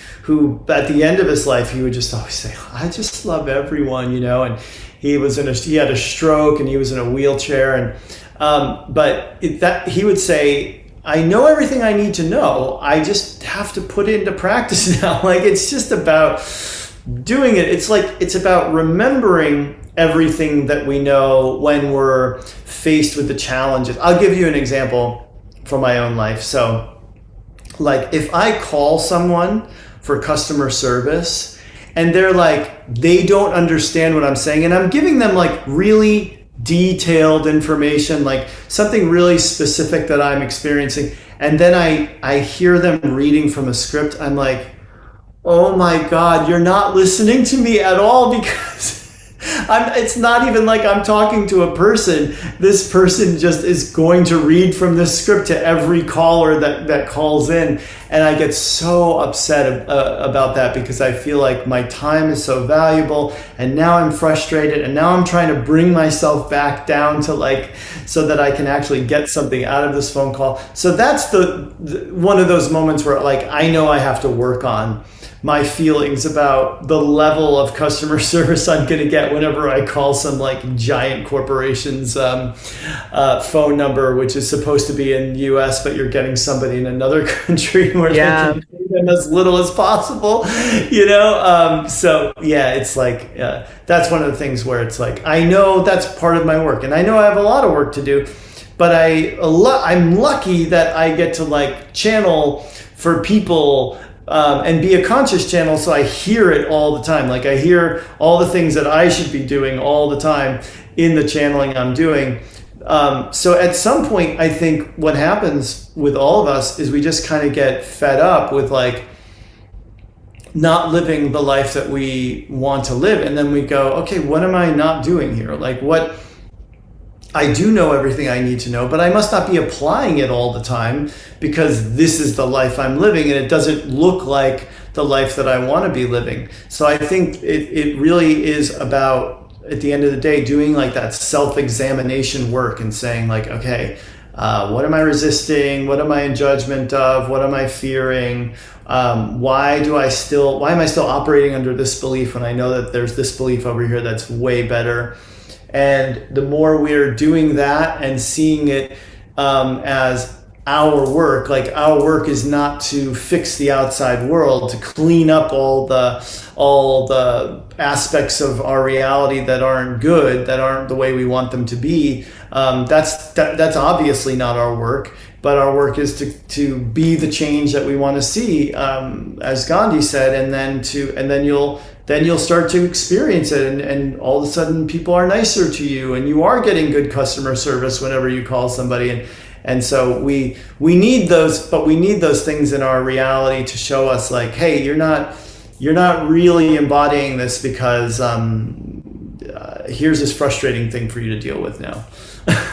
at the end of his life, he would just always say, I just love everyone, you know, and he had a stroke and he was in a wheelchair. And, he would say, I know everything I need to know. I just have to put it into practice now. Like, it's just about doing it. It's about remembering everything that we know when we're faced with the challenges. I'll give you an example from my own life. So like if I call someone for customer service and they're like, they don't understand what I'm saying, and I'm giving them like really detailed information, like something really specific that I'm experiencing, and then I hear them reading from a script, I'm like, oh my God, you're not listening to me at all, because it's not even like I'm talking to a person. This person just is going to read from this script to every caller that calls in. And I get so upset about that, because I feel like my time is so valuable, and now I'm frustrated, and now I'm trying to bring myself back down to like, so that I can actually get something out of this phone call. So that's the one of those moments where like, I know I have to work on my feelings about the level of customer service I'm going to get whenever I call some like giant corporation's phone number, which is supposed to be in the US, but you're getting somebody in another country where they can pay them as little as possible, you know? So yeah, it's like, that's one of the things where it's like, I know that's part of my work, and I know I have a lot of work to do, but I'm lucky that I get to like channel for people and be a conscious channel, so I hear it all the time. Like I hear all the things that I should be doing all the time in the channeling I'm doing. So at some point, I think what happens with all of us is we just kind of get fed up with like not living the life that we want to live. And then we go, okay, what am I not doing here? Like what, I do know everything I need to know, but I must not be applying it all the time because this is the life I'm living and it doesn't look like the life that I want to be living. So I think it really is about, at the end of the day, doing like that self-examination work and saying like, okay, what am I resisting? What am I in judgment of? What am I fearing? Why am I still operating under this belief when I know that there's this belief over here that's way better? And the more we're doing that and seeing it as our work, like our work is not to fix the outside world, to clean up all the aspects of our reality that aren't good, that aren't the way we want them to be. That's obviously not our work. But our work is to be the change that we want to see, as Gandhi said, and then you'll start to experience it, and all of a sudden people are nicer to you, and you are getting good customer service whenever you call somebody, and so we need those, but we need those things in our reality to show us like, hey, you're not really embodying this because here's this frustrating thing for you to deal with now.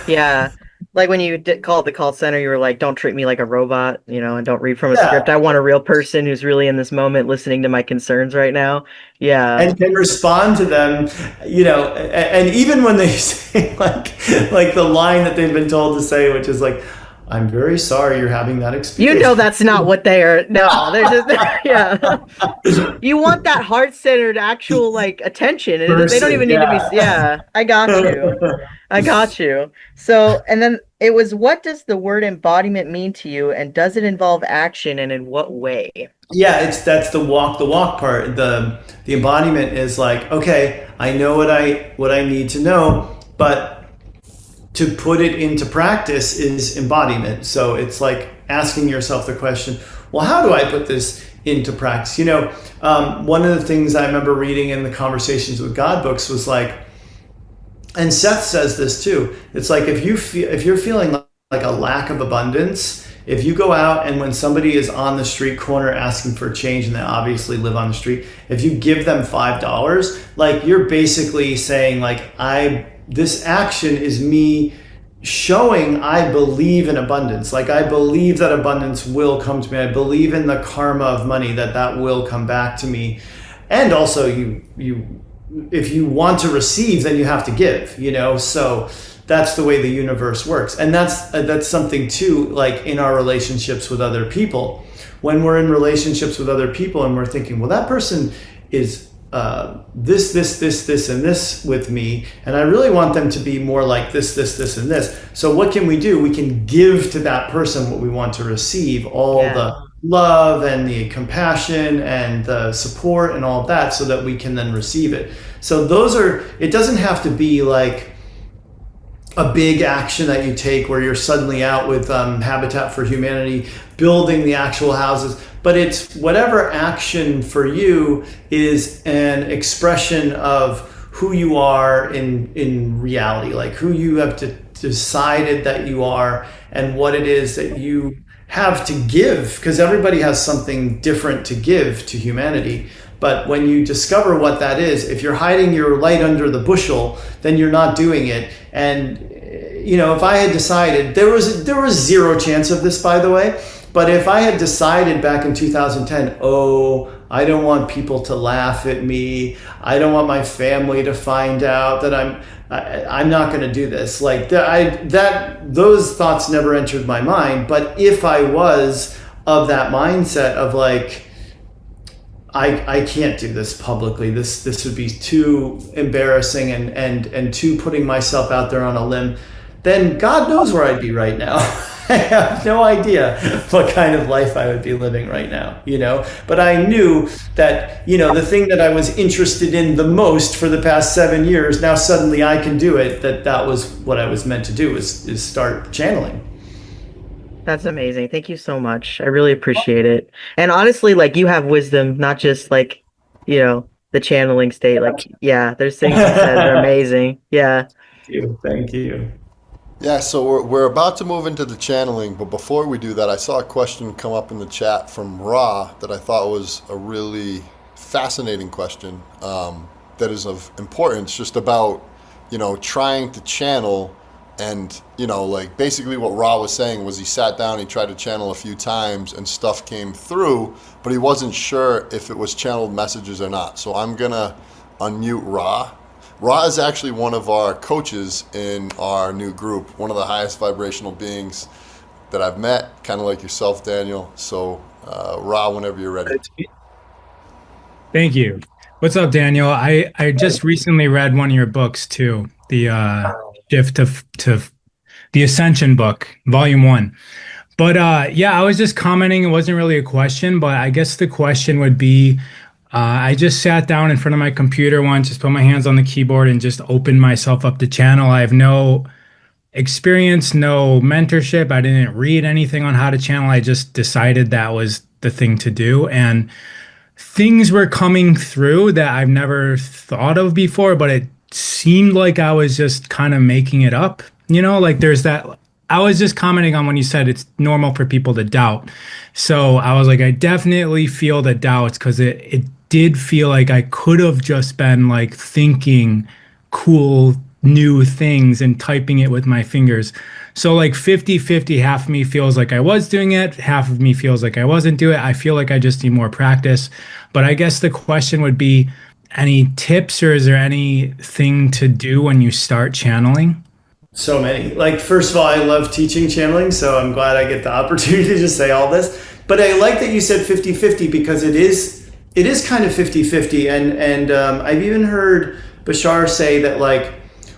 Yeah. Like when you called the call center, you were like, don't treat me like a robot, and don't read from a script. I want a real person who's really in this moment listening to my concerns right now. Yeah. And can respond to them, and even when they say like the line that they've been told to say, which is like, I'm very sorry you're having that experience. That's not what they are. No, they're just, yeah. You want that heart-centered actual like attention. And they don't even need to be, yeah, I got you. So, and then it was, what does the word embodiment mean to you? And does it involve action, and in what way? Yeah, that's the walk part. The embodiment is like, okay, I know what I need to know, but to put it into practice is embodiment. So it's like asking yourself the question, well, how do I put this into practice? One of the things I remember reading in the Conversations with God books was like, and Seth says this too, it's like if you're feeling like a lack of abundance, if you go out and when somebody is on the street corner asking for change, and they obviously live on the street, if you give them $5, like you're basically saying like, this action is me showing I believe in abundance. Like I believe that abundance will come to me. I believe in the karma of money, that will come back to me. And also you if you want to receive, then you have to give, so that's the way the universe works. And that's something too, like in our relationships with other people, when we're in relationships with other people and we're thinking, well, that person is this, and this with me, and I really want them to be more like this, and this. So what can we do? We can give to that person what we want to receive, all the love and the compassion and the support and all of that, so that we can then receive it. So it doesn't have to be like a big action that you take where you're suddenly out with Habitat for Humanity building the actual houses, but it's whatever action for you is an expression of who you are in reality, like who you have decided that you are and what it is that you have to give, because everybody has something different to give to humanity. But when you discover what that is, if you're hiding your light under the bushel, then you're not doing it. And if I had decided, there was zero chance of this, by the way, but if I had decided back in 2010, I don't want people to laugh at me, I don't want my family to find out that I'm not going to do this, like those thoughts never entered my mind. But if I was of that mindset of like, I can't do this publicly, this would be too embarrassing and too putting myself out there on a limb, then God knows where I'd be right now. I have no idea what kind of life I would be living right now, but I knew that, the thing that I was interested in the most for the past 7 years, now suddenly I can do it, that was what I was meant to do, is start channeling. That's amazing. Thank you so much. I really appreciate it. And honestly, like you have wisdom, not just like, the channeling state. Like, yeah, there's things you said that are amazing. Yeah. Thank you. Yeah, so we're about to move into the channeling, but before we do that, I saw a question come up in the chat from Ra that I thought was a really fascinating question that is of importance, just about, trying to channel. And, like basically what Ra was saying was he sat down, he tried to channel a few times and stuff came through, but he wasn't sure if it was channeled messages or not. So I'm going to unmute Ra. Ra is actually one of our coaches in our new group, one of the highest vibrational beings that I've met, kind of like yourself, Daniel. So Ra, whenever you're ready. Thank you. What's up, Daniel? I just recently read one of your books too, the Shift to the Ascension book, Volume 1. But yeah, I was just commenting. It wasn't really a question, but I guess the question would be, I just sat down in front of my computer once, just put my hands on the keyboard and just opened myself up to channel. I have no experience, no mentorship. I didn't read anything on how to channel. I just decided that was the thing to do. And things were coming through that I've never thought of before, but it seemed like I was just kind of making it up. Like there's that. I was just commenting on when you said it's normal for people to doubt. So I was like, I definitely feel the doubts because it did feel like I could have just been like thinking cool new things and typing it with my fingers. So like 50-50, half of me feels like I was doing it, half of me feels like I wasn't doing it. I feel like I just need more practice. But I guess the question would be, any tips or is there anything to do when you start channeling? So many. Like, first of all, I love teaching channeling, so I'm glad I get the opportunity to just say all this. But I like that you said 50-50 because it is kind of 50-50. And I've even heard Bashar say that, like,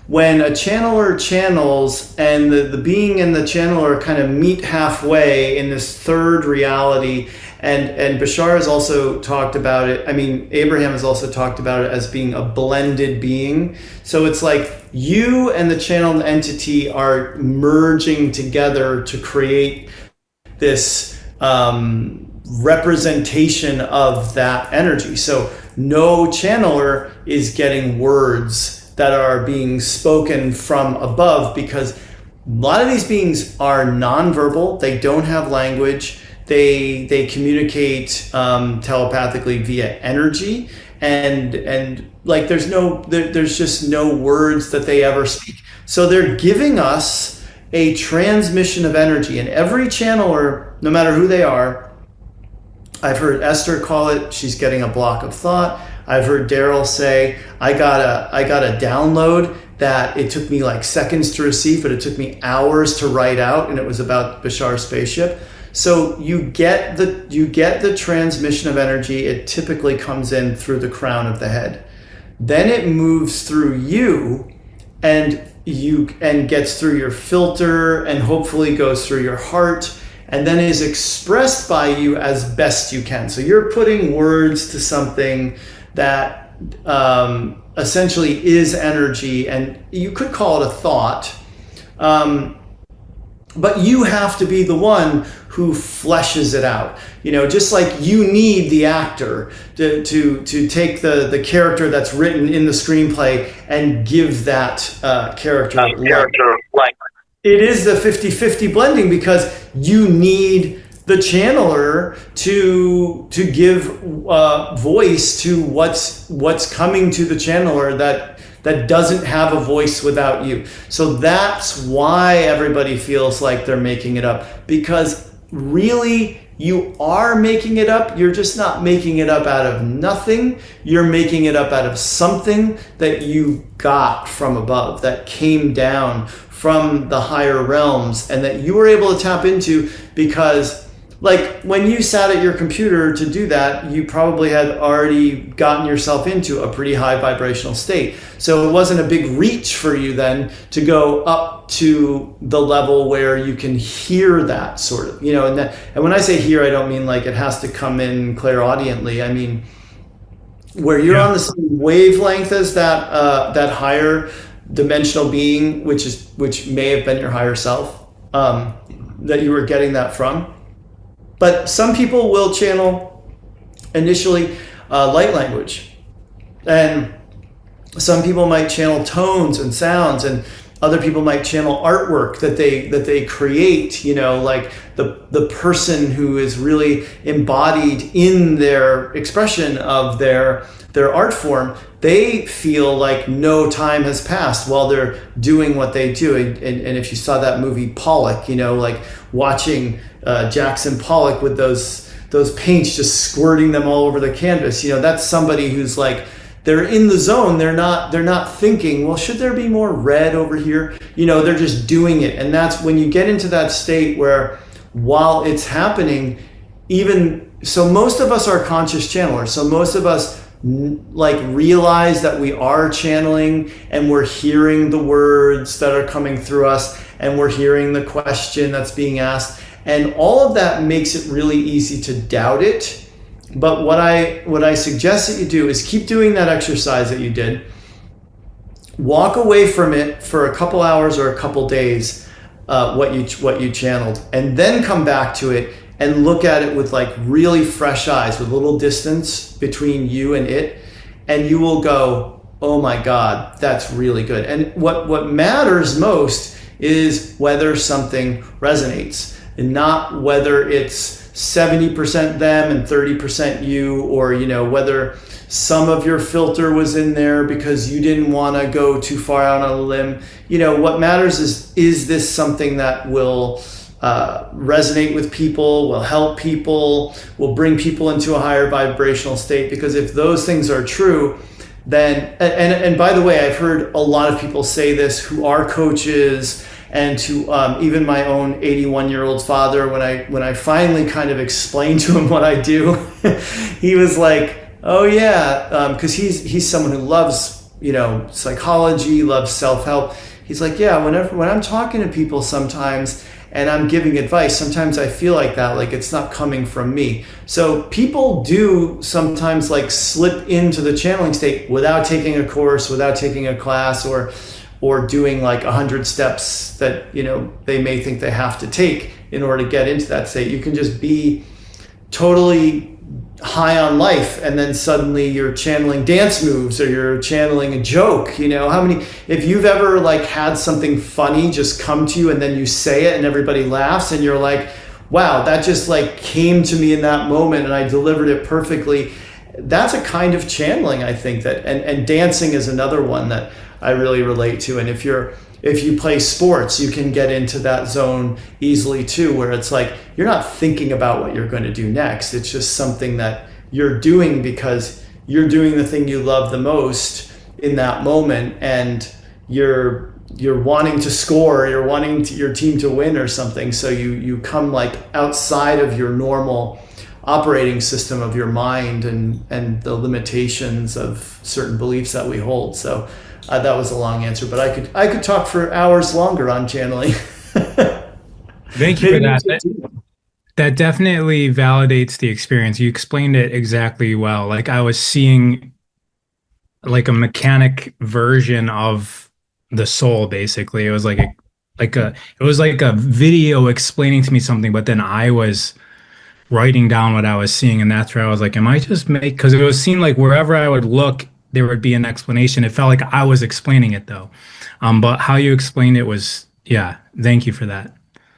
when a channeler channels and the being and the channeler kind of meet halfway in this third reality, and Bashar has also talked about it. I mean, Abraham has also talked about it as being a blended being. So it's like you and the channeled entity are merging together to create this representation of that energy. So no channeler is getting words that are being spoken from above because a lot of these beings are nonverbal. They don't have language. They communicate telepathically via energy, and like there's just no words that they ever speak. So they're giving us a transmission of energy, and every channeler, no matter who they are, I've heard Esther call it, she's getting a block of thought. I've heard Daryl say, I got a download that it took me like seconds to receive, but it took me hours to write out, and it was about Bashar's spaceship. So you get the transmission of energy. It typically comes in through the crown of the head. Then it moves through you and gets through your filter and hopefully goes through your heart and then is expressed by you as best you can. So you're putting words to something that essentially is energy, and you could call it a thought. But you have to be the one who fleshes it out. Just like you need the actor to take the character that's written in the screenplay and give that character life. It is the 50-50 blending because you need the channeler to give voice to what's coming to the channeler that doesn't have a voice without you. So that's why everybody feels like they're making it up, because really you are making it up. You're just not making it up out of nothing. You're making it up out of something that you got from above, that came down from the higher realms, and that you were able to tap into because, like, when you sat at your computer to do that, you probably had already gotten yourself into a pretty high vibrational state. So it wasn't a big reach for you then to go up to the level where you can hear that sort of, and when I say hear, I don't mean like it has to come in clairaudiently. I mean, where you're on the same wavelength as that higher dimensional being, which may have been your higher self. that you were getting that from. But some people will channel initially light language, and some people might channel tones and sounds, and other people might channel artwork that they create, like the person who is really embodied in their expression of their art form. They feel like no time has passed while they're doing what they do. And if you saw that movie Pollock, like watching Jackson Pollock with those paints just squirting them all over the canvas, that's somebody who's like, they're in the zone. They're not thinking, well, should there be more red over here? They're just doing it. And that's when you get into that state where, while it's happening, so most of us are conscious channelers. So most of us realize that we are channeling, and we're hearing the words that are coming through us, and we're hearing the question that's being asked. And all of that makes it really easy to doubt it. But what I suggest that you do is keep doing that exercise that you did. Walk away from it for a couple hours or a couple days, what you channeled, and then come back to it and look at it with really fresh eyes, with a little distance between you and it, and you will go, oh my God, that's really good. And what matters most is whether something resonates, and not whether it's 70% them and 30% you, or whether some of your filter was in there because you didn't want to go too far out on a limb. What matters is this something that will resonate with people, will help people, will bring people into a higher vibrational state? Because if those things are true, then, and by the way, I've heard a lot of people say this who are coaches, and to even my own 81-year-old father, when I finally kind of explained to him what I do, he was like, oh yeah, because he's someone who loves psychology, loves self-help. He's like, yeah, when I'm talking to people sometimes and I'm giving advice, sometimes I feel like that, like it's not coming from me. So people do sometimes slip into the channeling state without taking a course, without taking a class, or doing 100 steps that they may think they have to take in order to get into that state. You can just be totally high on life, and then suddenly you're channeling dance moves, or you're channeling a joke. If you've ever had something funny just come to you, and then you say it and everybody laughs, and you're like, wow, that just came to me in that moment and I delivered it perfectly. That's a kind of channeling, I think, that, and dancing is another one that I really relate to. And if you play sports, you can get into that zone easily too, where it's you're not thinking about what you're going to do next. It's just something that you're doing because you're doing the thing you love the most in that moment, and you're wanting to score, you're wanting your team to win or something. So you come outside of your normal operating system of your mind and the limitations of certain beliefs that we hold. So that was a long answer, but I could talk for hours longer on channeling. Thank you for that. That definitely validates the experience. You explained it exactly well. I was seeing a mechanic version of the soul, basically. It was like a video explaining to me something, but then I was writing down what I was seeing, and that's where I was like, am I just because it was seemed like wherever I would look, there would be an explanation. It felt like I was explaining it though. But how you explained it was, yeah, thank you for that.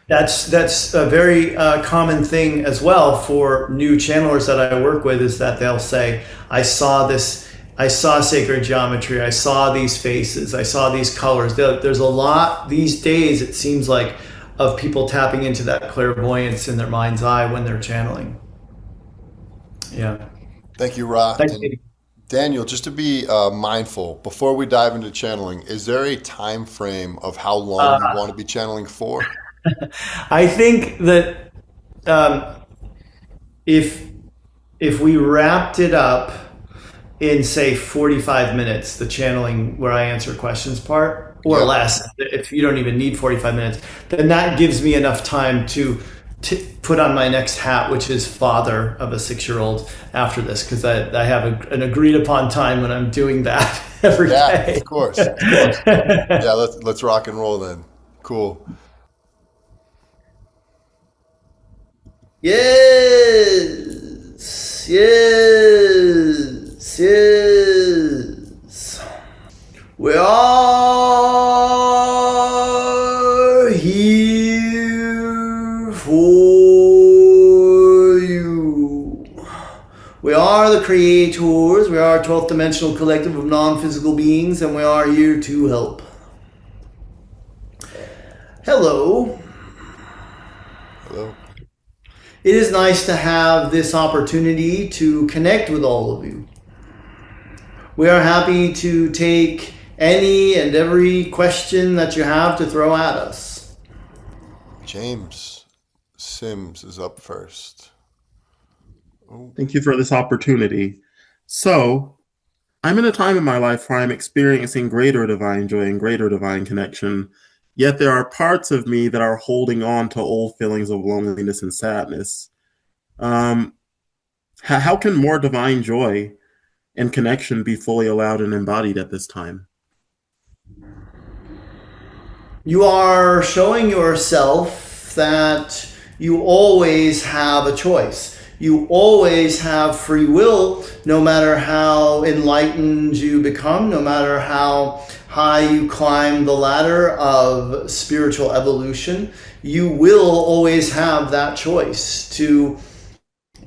That's a very common thing as well for new channelers that I work with, is that they'll say, I saw sacred geometry, I saw these faces, I saw these colors. There's a lot these days, it seems like, of people tapping into that clairvoyance in their mind's eye when they're channeling. Yeah. Thank you, Ra. Thank you. Daniel, just to be mindful, before we dive into channeling, is there a time frame of how long you want to be channeling for? I think that if we wrapped it up in, say, 45 minutes, the channeling where I answer questions part, or less, if you don't even need 45 minutes, then that gives me enough time to put on my next hat, which is father of a 6-year-old, after this, because I have an agreed upon time when I'm doing that every day. Yeah, of course. Yeah, let's rock and roll then. Cool. Yes, yes, yes. We are here for you. We are the creators. We are a 12th dimensional collective of non-physical beings, and we are here to help. Hello. Hello. It is nice to have this opportunity to connect with all of you. We are happy to take any and every question that you have to throw at us. James Sims is up first. Thank you for this opportunity. So, I'm in a time in my life where I'm experiencing greater divine joy and greater divine connection, yet there are parts of me that are holding on to old feelings of loneliness and sadness. How can more divine joy and connection be fully allowed and embodied at this time? You are showing yourself that you always have a choice. You always have free will, no matter how enlightened you become, no matter how high you climb the ladder of spiritual evolution. You will always have that choice to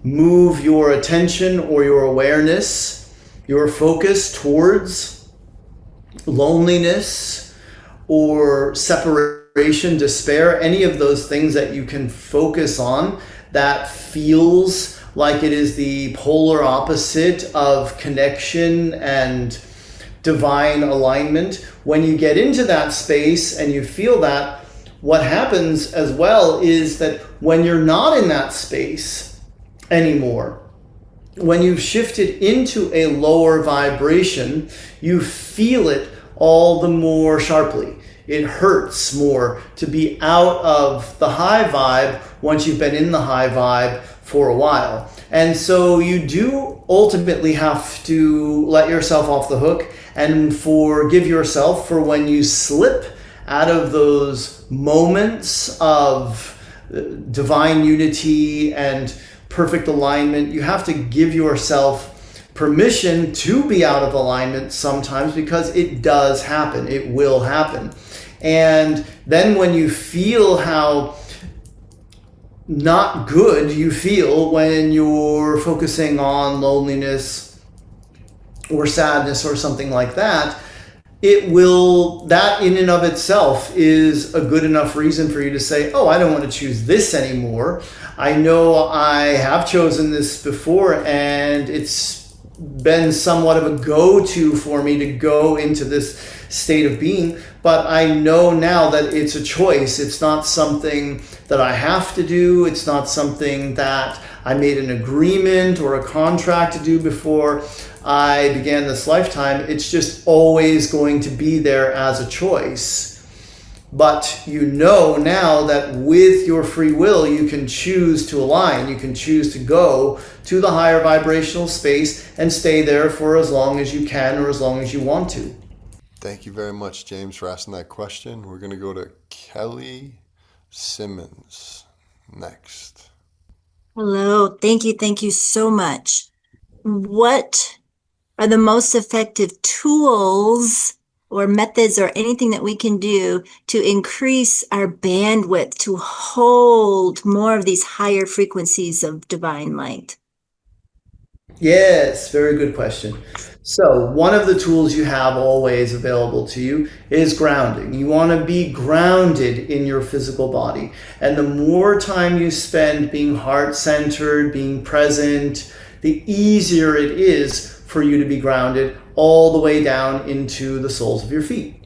move your attention or your awareness, your focus towards loneliness or separation, despair, any of those things that you can focus on that feels like it is the polar opposite of connection and divine alignment. When you get into that space and you feel that, what happens as well is that when you're not in that space anymore, when you've shifted into a lower vibration, you feel it all the more sharply. It hurts more to be out of the high vibe once you've been in the high vibe for a while. And so you do ultimately have to let yourself off the hook and forgive yourself for when you slip out of those moments of divine unity and perfect alignment. You have to give yourself permission to be out of alignment sometimes, because it does happen. It will happen. And then when you feel how not good you feel when you're focusing on loneliness or sadness or something like that, that in and of itself is a good enough reason for you to say, oh, I don't want to choose this anymore. I know I have chosen this before, and it's been somewhat of a go-to for me to go into this state of being, but I know now that it's a choice. It's not something that I have to do. It's not something that I made an agreement or a contract to do before I began this lifetime. It's just always going to be there as a choice. But you know now that with your free will, you can choose to align. You can choose to go to the higher vibrational space and stay there for as long as you can or as long as you want to. Thank you very much, James, for asking that question. We're going to go to Kelly Simmons next. Hello. Thank you so much. What are the most effective tools or methods or anything that we can do to increase our bandwidth to hold more of these higher frequencies of divine light? Yes, very good question. So one of the tools you have always available to you is grounding. You want to be grounded in your physical body. And the more time you spend being heart-centered, being present, the easier it is for you to be grounded all the way down into the soles of your feet.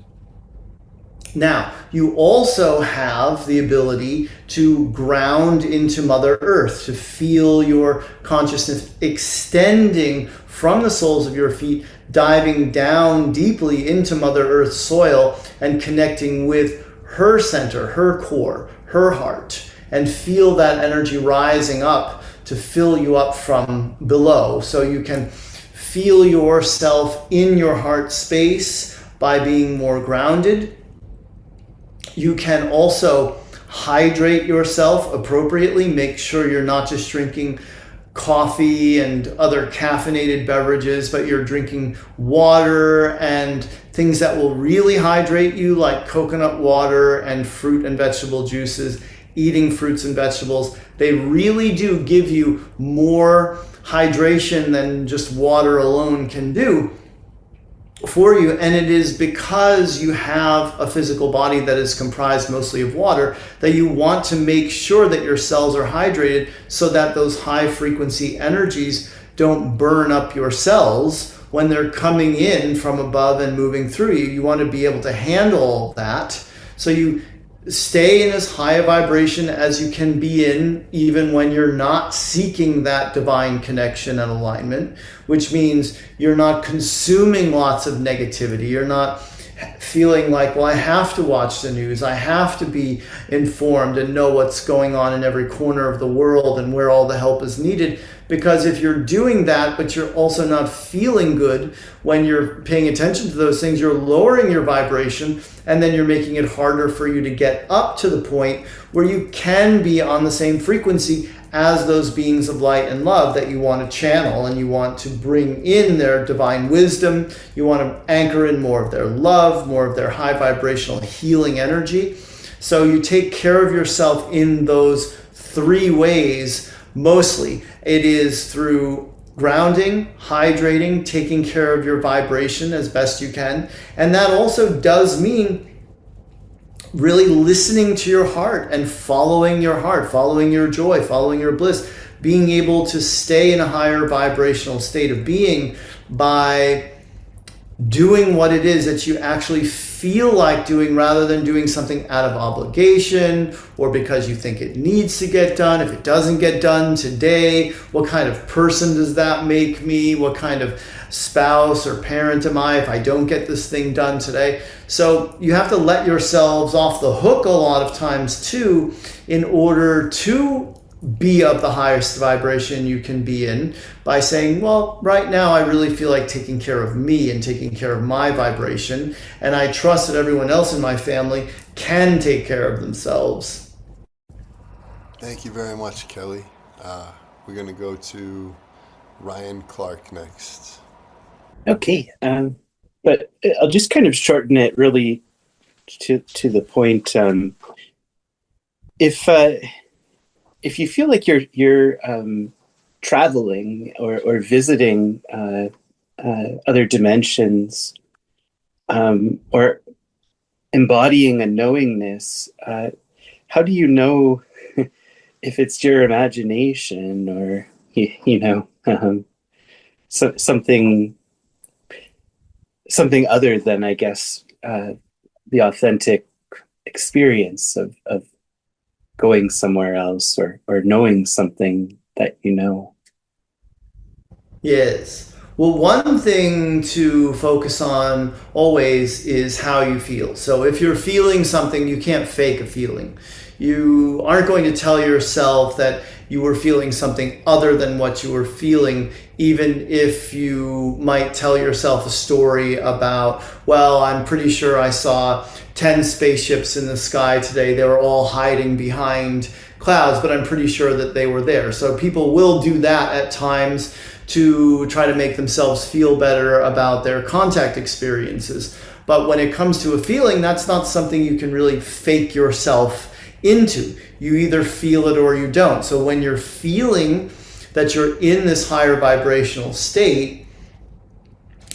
Now, you also have the ability to ground into Mother Earth, to feel your consciousness extending from the soles of your feet, diving down deeply into Mother Earth's soil and connecting with her center, her core, her heart, and feel that energy rising up to fill you up from below. So you can feel yourself in your heart space by being more grounded. You can also hydrate yourself appropriately. Make sure you're not just drinking coffee and other caffeinated beverages, but you're drinking water and things that will really hydrate you, like coconut water and fruit and vegetable juices. Eating fruits and vegetables, they really do give you more hydration than just water alone can do for you. And it is because you have a physical body that is comprised mostly of water that you want to make sure that your cells are hydrated, so that those high frequency energies don't burn up your cells when they're coming in from above and moving through you. You want to be able to handle all that, so you stay in as high a vibration as you can be in, even when you're not seeking that divine connection and alignment, which means you're not consuming lots of negativity. You're not feeling like, well, I have to watch the news. I have to be informed and know what's going on in every corner of the world and where all the help is needed. Because if you're doing that, but you're also not feeling good when you're paying attention to those things, you're lowering your vibration, and then you're making it harder for you to get up to the point where you can be on the same frequency as those beings of light and love that you want to channel, and you want to bring in their divine wisdom. You want to anchor in more of their love, more of their high vibrational healing energy. So you take care of yourself in those three ways. Mostly it is through grounding, hydrating, taking care of your vibration as best you can. And that also does mean really listening to your heart and following your heart, following your joy, following your bliss, being able to stay in a higher vibrational state of being by doing what it is that you actually feel like doing, rather than doing something out of obligation or because you think it needs to get done. If it doesn't get done today, what kind of person does that make me? What kind of spouse or parent am I if I don't get this thing done today? So you have to let yourselves off the hook a lot of times too, in order to be of the highest vibration you can be in, by saying, well, right now I really feel like taking care of me and taking care of my vibration, and I trust that everyone else in my family can take care of themselves. Thank you very much, Kelly. We're going to go to Ryan Clark next. Okay, but I'll just kind of shorten it really to the point. If you feel like you're traveling or visiting other dimensions, or embodying a knowingness, how do you know if it's your imagination or something other than, I guess, the authentic experience of going somewhere else or knowing something that you know? Yes. Well, one thing to focus on always is how you feel. So if you're feeling something, you can't fake a feeling. You aren't going to tell yourself that you were feeling something other than what you were feeling, even if you might tell yourself a story about, well, I'm pretty sure I saw 10 spaceships in the sky today. They were all hiding behind clouds, but I'm pretty sure that they were there. So people will do that at times to try to make themselves feel better about their contact experiences. But when it comes to a feeling, that's not something you can really fake yourself into. You either feel it or you don't. So when you're feeling that you're in this higher vibrational state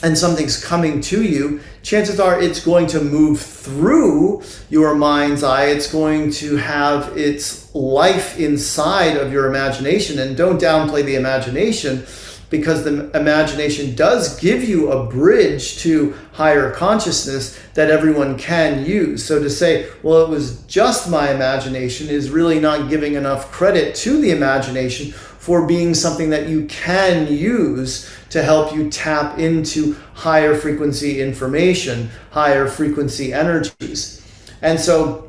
and something's coming to you, chances are it's going to move through your mind's eye. It's going to have its life inside of your imagination. And don't downplay the imagination, because the imagination does give you a bridge to higher consciousness that everyone can use. So to say, well, it was just my imagination, is really not giving enough credit to the imagination for being something that you can use to help you tap into higher frequency information, higher frequency energies. And so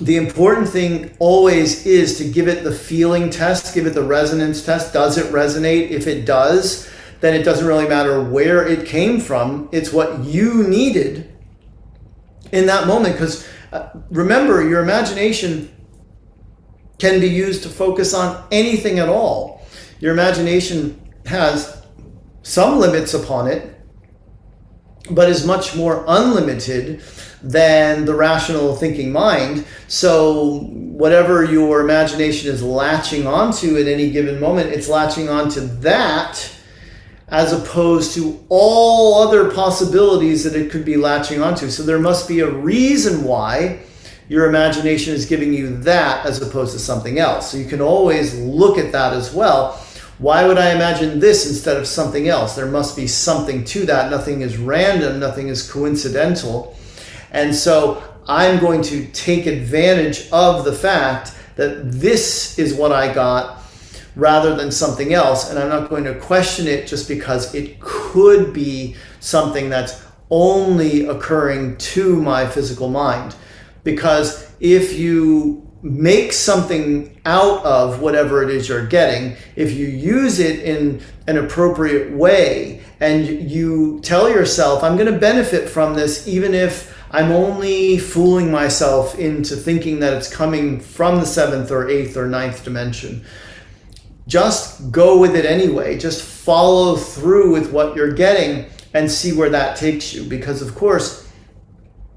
the important thing always is to give it the feeling test, give it the resonance test. Does it resonate? If it does, then it doesn't really matter where it came from. It's what you needed in that moment, because remember, your imagination can be used to focus on anything at all. Your imagination has some limits upon it, but is much more unlimited than the rational thinking mind. So whatever your imagination is latching onto at any given moment, it's latching onto that, as opposed to all other possibilities that it could be latching onto. So there must be a reason why your imagination is giving you that as opposed to something else. So you can always look at that as well. Why would I imagine this instead of something else? There must be something to that. Nothing is random, nothing is coincidental. And so I'm going to take advantage of the fact that this is what I got rather than something else. And I'm not going to question it just because it could be something that's only occurring to my physical mind. Because if you make something out of whatever it is you're getting, if you use it in an appropriate way and you tell yourself, I'm going to benefit from this, even if I'm only fooling myself into thinking that it's coming from the 7th or 8th or 9th dimension, just go with it anyway. Just follow through with what you're getting and see where that takes you. Because of course,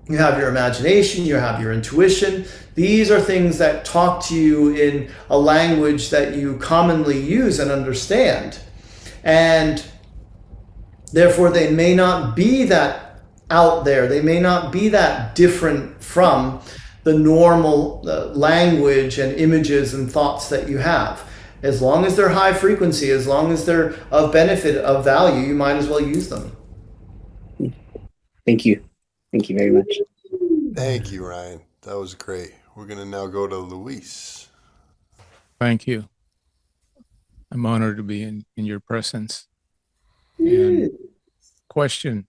you have your imagination, you have your intuition. These are things that talk to you in a language that you commonly use and understand. And therefore, they may not be that out there. They may not be that different from the normal language and images and thoughts that you have. As long as they're high frequency, as long as they're of benefit, of value, you might as well use them. Thank you. Thank you very much. Thank you, Ryan. That was great. We're going to now go to Luis. Thank you. I'm honored to be in your presence. And question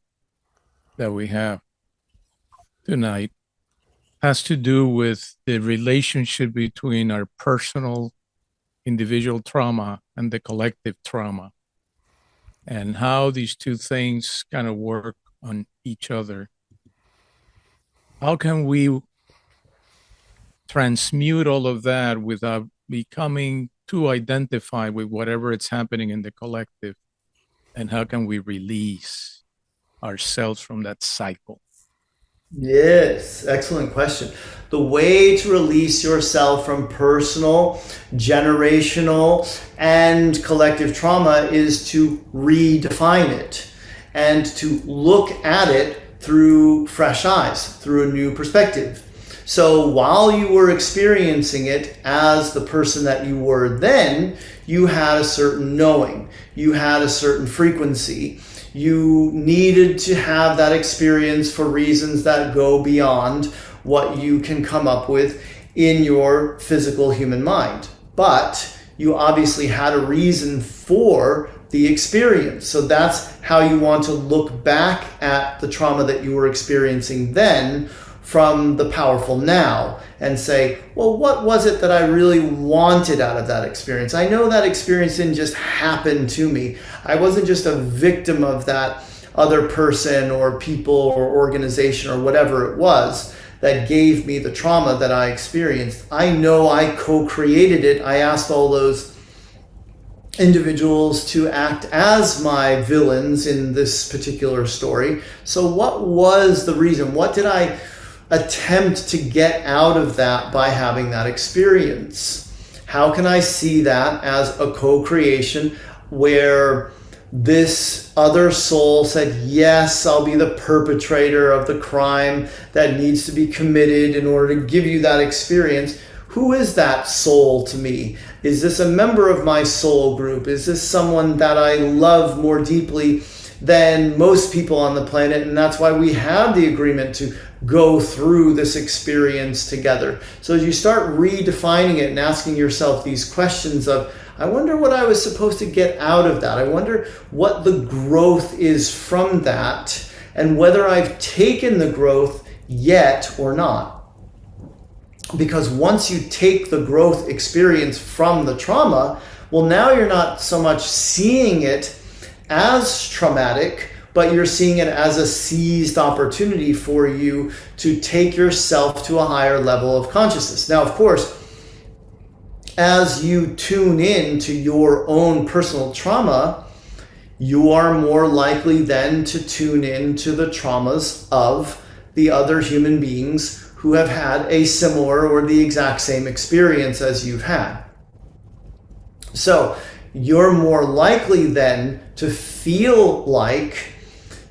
that we have tonight has to do with the relationship between our personal individual trauma and the collective trauma, and how these two things kind of work on each other. How can we transmute all of that without becoming too identified with whatever is happening in the collective? And how can we release ourselves from that cycle? Yes, excellent question. The way to release yourself from personal, generational, and collective trauma is to redefine it and to look at it through fresh eyes, through a new perspective. So while you were experiencing it as the person that you were then, you had a certain knowing, you had a certain frequency. You needed to have that experience for reasons that go beyond what you can come up with in your physical human mind. But you obviously had a reason for the experience. So that's how you want to look back at the trauma that you were experiencing then from the powerful now and say, well, what was it that I really wanted out of that experience? I know that experience didn't just happen to me. I wasn't just a victim of that other person or people or organization or whatever it was that gave me the trauma that I experienced. I know I co-created it. I asked all those individuals to act as my villains in this particular story. So what was the reason? What did I attempt to get out of that by having that experience? How can I see that as a co-creation where this other soul said, yes, I'll be the perpetrator of the crime that needs to be committed in order to give you that experience? Who is that soul to me? Is this a member of my soul group? Is this someone that I love more deeply than most people on the planet? And that's why we have the agreement to go through this experience together. So as you start redefining it and asking yourself these questions of, I wonder what I was supposed to get out of that. I wonder what the growth is from that and whether I've taken the growth yet or not. Because once you take the growth experience from the trauma, well, now you're not so much seeing it as traumatic but you're seeing it as a seized opportunity for you to take yourself to a higher level of consciousness. Now, of course, as you tune in to your own personal trauma, you are more likely then to tune in to the traumas of the other human beings who have had a similar or the exact same experience as you've had. So you're more likely then to feel like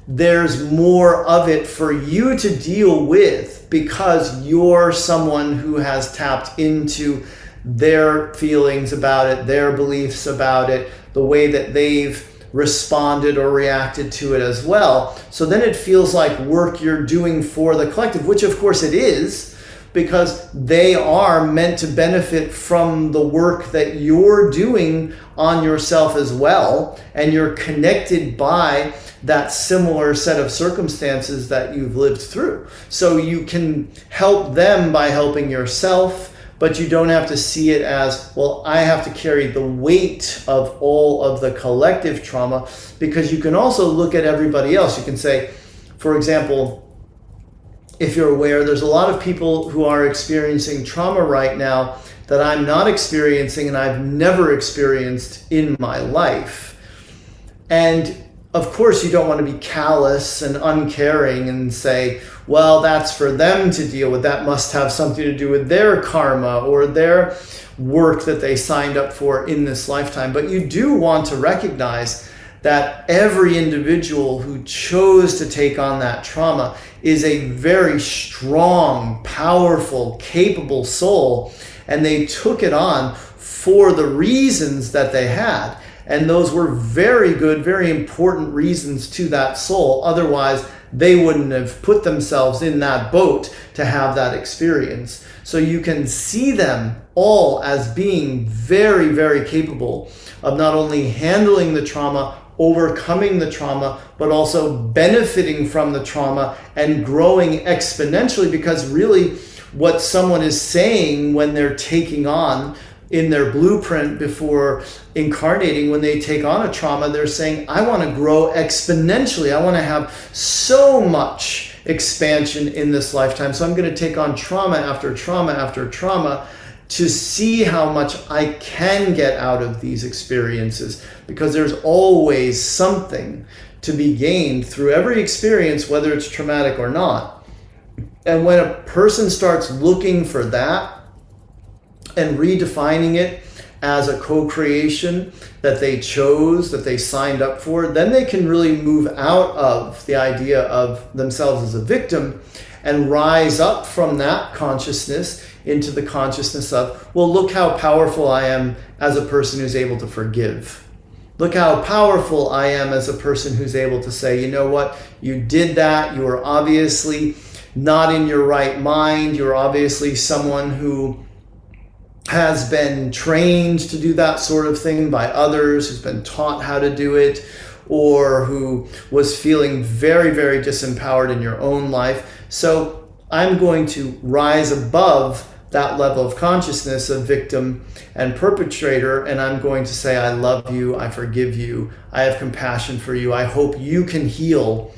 there's more of it for you to deal with because you're someone who has tapped into their feelings about it, their beliefs about it, the way that they've responded or reacted to it as well. So then it feels like work you're doing for the collective, which of course it is, because they are meant to benefit from the work that you're doing on yourself as well, and you're connected by that similar set of circumstances that you've lived through. So you can help them by helping yourself, but you don't have to see it as, well, I have to carry the weight of all of the collective trauma, because you can also look at everybody else. You can say, for example, if you're aware, there's a lot of people who are experiencing trauma right now that I'm not experiencing and I've never experienced in my life. And of course, you don't want to be callous and uncaring and say, well, that's for them to deal with. That must have something to do with their karma or their work that they signed up for in this lifetime. But you do want to recognize that every individual who chose to take on that trauma is a very strong, powerful, capable soul, and they took it on for the reasons that they had. And those were very good, very important reasons to that soul. Otherwise, they wouldn't have put themselves in that boat to have that experience. So you can see them all as being very, very capable of not only handling the trauma, overcoming the trauma, but also benefiting from the trauma and growing exponentially, because really what someone is saying when they're taking on in their blueprint before incarnating, when they take on a trauma, they're saying, I want to grow exponentially. I want to have so much expansion in this lifetime. So I'm going to take on trauma after trauma after trauma to see how much I can get out of these experiences, because there's always something to be gained through every experience, whether it's traumatic or not. And when a person starts looking for that and redefining it as a co-creation that they chose, that they signed up for, then they can really move out of the idea of themselves as a victim and rise up from that consciousness into the consciousness of, well, look how powerful I am as a person who's able to forgive. Look how powerful I am as a person who's able to say, you know what, you did that, you were obviously not in your right mind, you're obviously someone who has been trained to do that sort of thing by others, who's been taught how to do it, or who was feeling very, very disempowered in your own life. So I'm going to rise above that level of consciousness of victim and perpetrator, and I'm going to say, I love you, I forgive you, I have compassion for you, I hope you can heal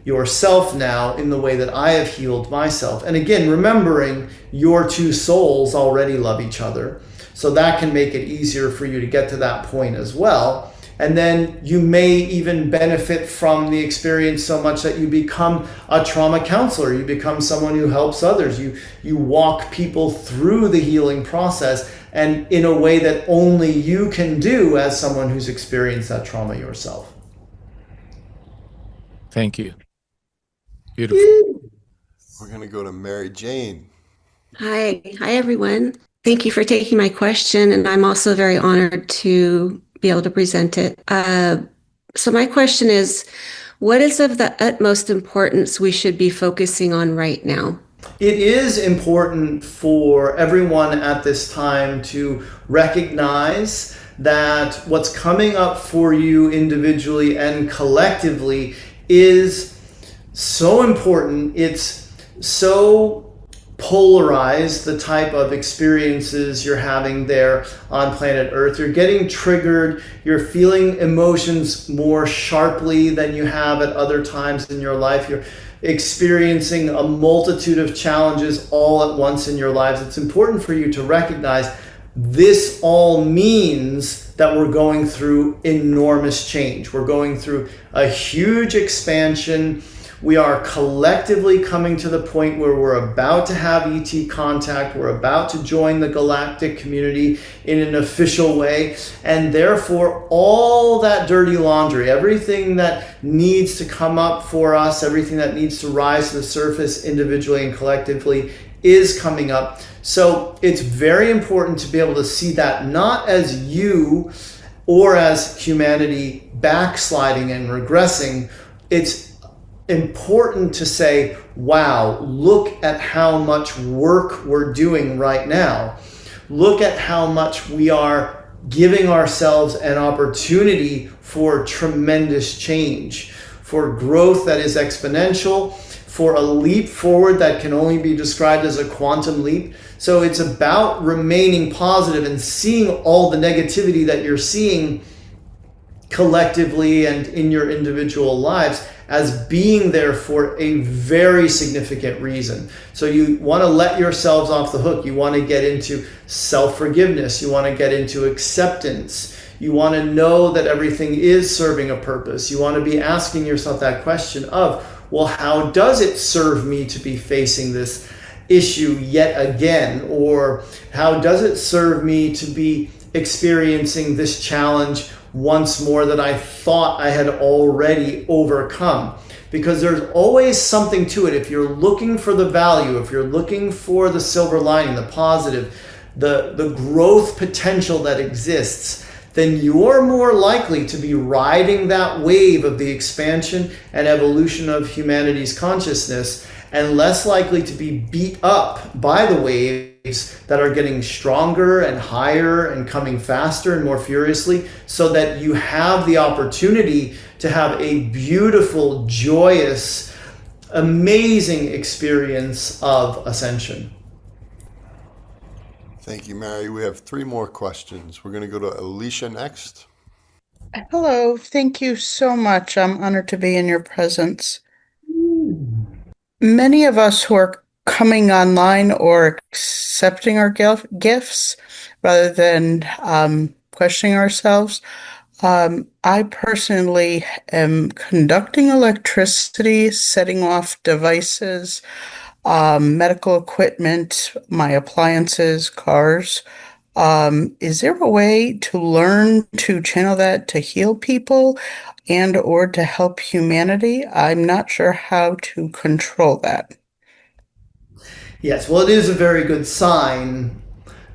yourself now in the way that I have healed myself. And again, remembering your two souls already love each other, so that can make it easier for you to get to that point as well. And then you may even benefit from the experience so much that you become a trauma counselor. You become someone who helps others. You walk people through the healing process, and in a way that only you can do as someone who's experienced that trauma yourself. Thank you. Beautiful. We're going to go to Mary Jane. Hi everyone. Thank you for taking my question, and I'm also very honored to be able to present it. So my question is, what is of the utmost importance we should be focusing on right now? It is important for everyone at this time to recognize that what's coming up for you individually and collectively is so important. It's so polarized, the type of experiences you're having there on planet Earth. You're getting triggered. You're feeling emotions more sharply than you have at other times in your life. You're experiencing a multitude of challenges all at once in your lives. It's important for you to recognize this all means that we're going through enormous change. We're going through a huge expansion. We are collectively coming to the point where we're about to have ET contact. We're about to join the galactic community in an official way. And therefore, all that dirty laundry, everything that needs to come up for us, everything that needs to rise to the surface individually and collectively is coming up. So it's very important to be able to see that not as you or as humanity backsliding and regressing. It's important to say, wow, look at how much work we're doing right now. Look at how much we are giving ourselves an opportunity for tremendous change, for growth that is exponential, for a leap forward that can only be described as a quantum leap. So it's about remaining positive and seeing all the negativity that you're seeing collectively and in your individual lives as being there for a very significant reason. So you want to let yourselves off the hook. You want to get into self-forgiveness. You want to get into acceptance. You want to know that everything is serving a purpose. You want to be asking yourself that question of, well, how does it serve me to be facing this issue yet again? Or how does it serve me to be experiencing this challenge once more that I thought I had already overcome? Because there's always something to it. If you're looking for the value, if you're looking for the silver lining, the positive, the growth potential that exists, then you're more likely to be riding that wave of the expansion and evolution of humanity's consciousness, and less likely to be beat up by the waves that are getting stronger and higher and coming faster and more furiously, so that you have the opportunity to have a beautiful, joyous, amazing experience of ascension. Thank you, Mary. We have 3 more questions. We're going to go to Alicia next. Hello, thank you so much. I'm honored to be in your presence. Many of us who are coming online or accepting our gifts rather than questioning ourselves, I personally am conducting electricity, setting off devices, medical equipment, my appliances, cars. Is there a way to learn to channel that to heal people and or to help humanity? I'm not sure how to control that. Yes, well, it is a very good sign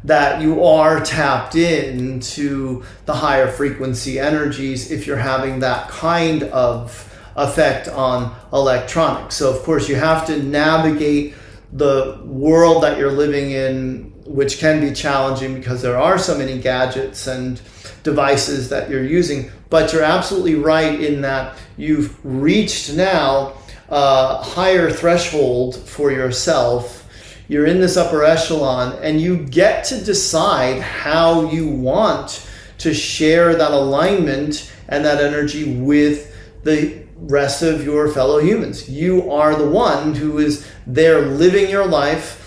that you are tapped into the higher frequency energies if you're having that kind of effect on electronics. So of course you have to navigate the world that you're living in, which can be challenging because there are so many gadgets and devices that you're using. But you're absolutely right in that you've reached now a higher threshold for yourself. You're in this upper echelon, and you get to decide how you want to share that alignment and that energy with the rest of your fellow humans. You are the one who is there living your life,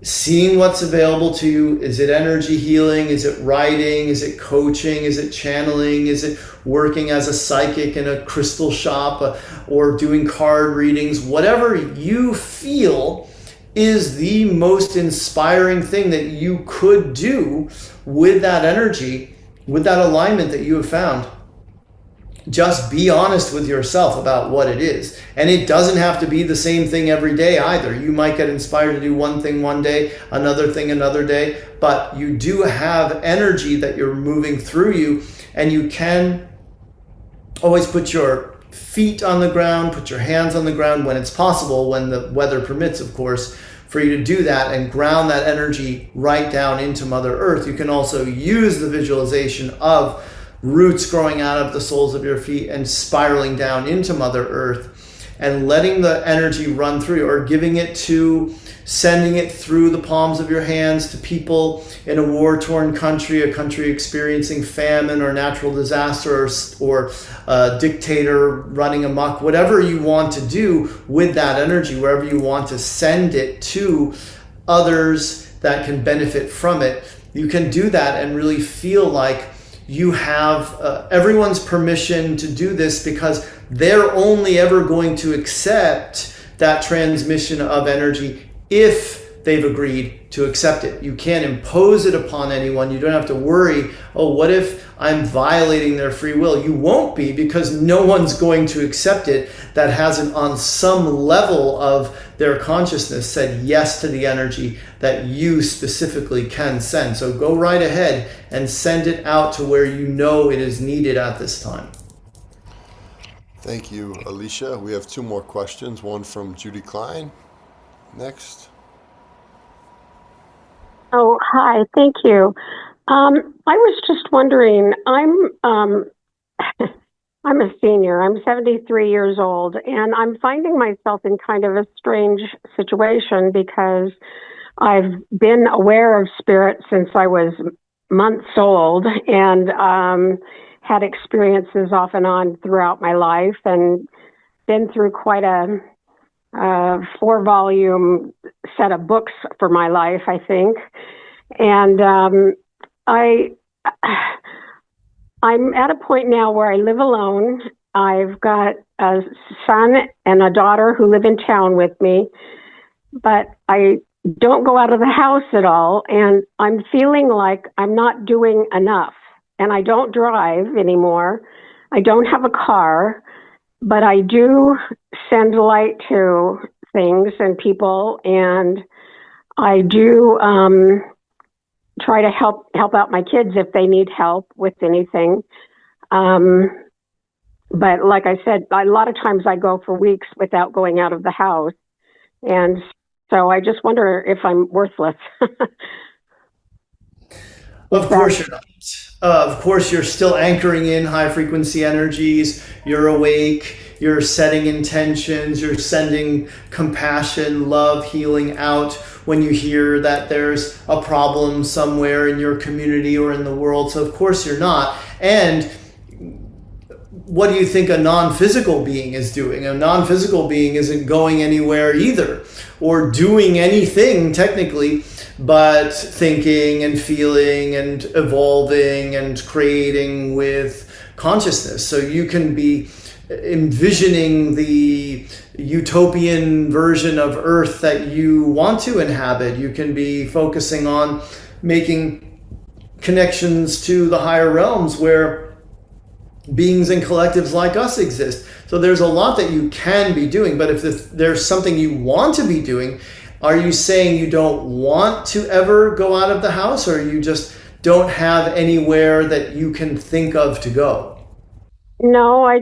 seeing what's available to you. Is it energy healing? Is it writing? Is it coaching? Is it channeling? Is it working as a psychic in a crystal shop or doing card readings? Whatever you feel is the most inspiring thing that you could do with that energy, with that alignment that you have found. Just be honest with yourself about what it is. And it doesn't have to be the same thing every day either. You might get inspired to do one thing one day, another thing another day, but you do have energy that you're moving through you, and you can always put your feet on the ground, put your hands on the ground when it's possible, when the weather permits, of course, for you to do that and ground that energy right down into Mother Earth. You can also use the visualization of roots growing out of the soles of your feet and spiraling down into Mother Earth. and letting the energy run through you, or sending it through the palms of your hands to people in a war-torn country, a country experiencing famine or natural disaster, or a dictator running amok, whatever you want to do with that energy, wherever you want to send it to others that can benefit from it, you can do that and really feel like you have everyone's permission to do this, because they're only ever going to accept that transmission of energy if they've agreed to accept it. You can't impose it upon anyone. You don't have to worry, oh, what if I'm violating their free will? You won't be, because no one's going to accept it that hasn't on some level of their consciousness said yes to the energy that you specifically can send. So go right ahead and send it out to where you know it is needed at this time. Thank you, Alicia. We have two more questions, one from Judy Klein. Next. Oh, hi. Thank you. I was just wondering, I'm a senior. I'm 73 years old, and I'm finding myself in kind of a strange situation because I've been aware of spirit since I was months old, and had experiences off and on throughout my life, and been through quite a 4-volume set of books for my life, I think. And I'm at a point now where I live alone. I've got a son and a daughter who live in town with me, but I don't go out of the house at all. And I'm feeling like I'm not doing enough. And I don't drive anymore. I don't have a car, but I do send light to things and people, and I do try to help out my kids if they need help with anything. But like I said, a lot of times I go for weeks without going out of the house. And so I just wonder if I'm worthless. Of course you're not. Of course, you're still anchoring in high frequency energies. You're awake. You're setting intentions. You're sending compassion, love, healing out when you hear that there's a problem somewhere in your community or in the world. So of course you're not. And what do you think a non-physical being is doing? A non-physical being isn't going anywhere either, or doing anything technically, but thinking and feeling and evolving and creating with consciousness. So you can be envisioning the utopian version of Earth that you want to inhabit. You can be focusing on making connections to the higher realms where beings and collectives like us exist. So there's a lot that you can be doing, but if there's something you want to be doing, are you saying you don't want to ever go out of the house, or you just don't have anywhere that you can think of to go? No, I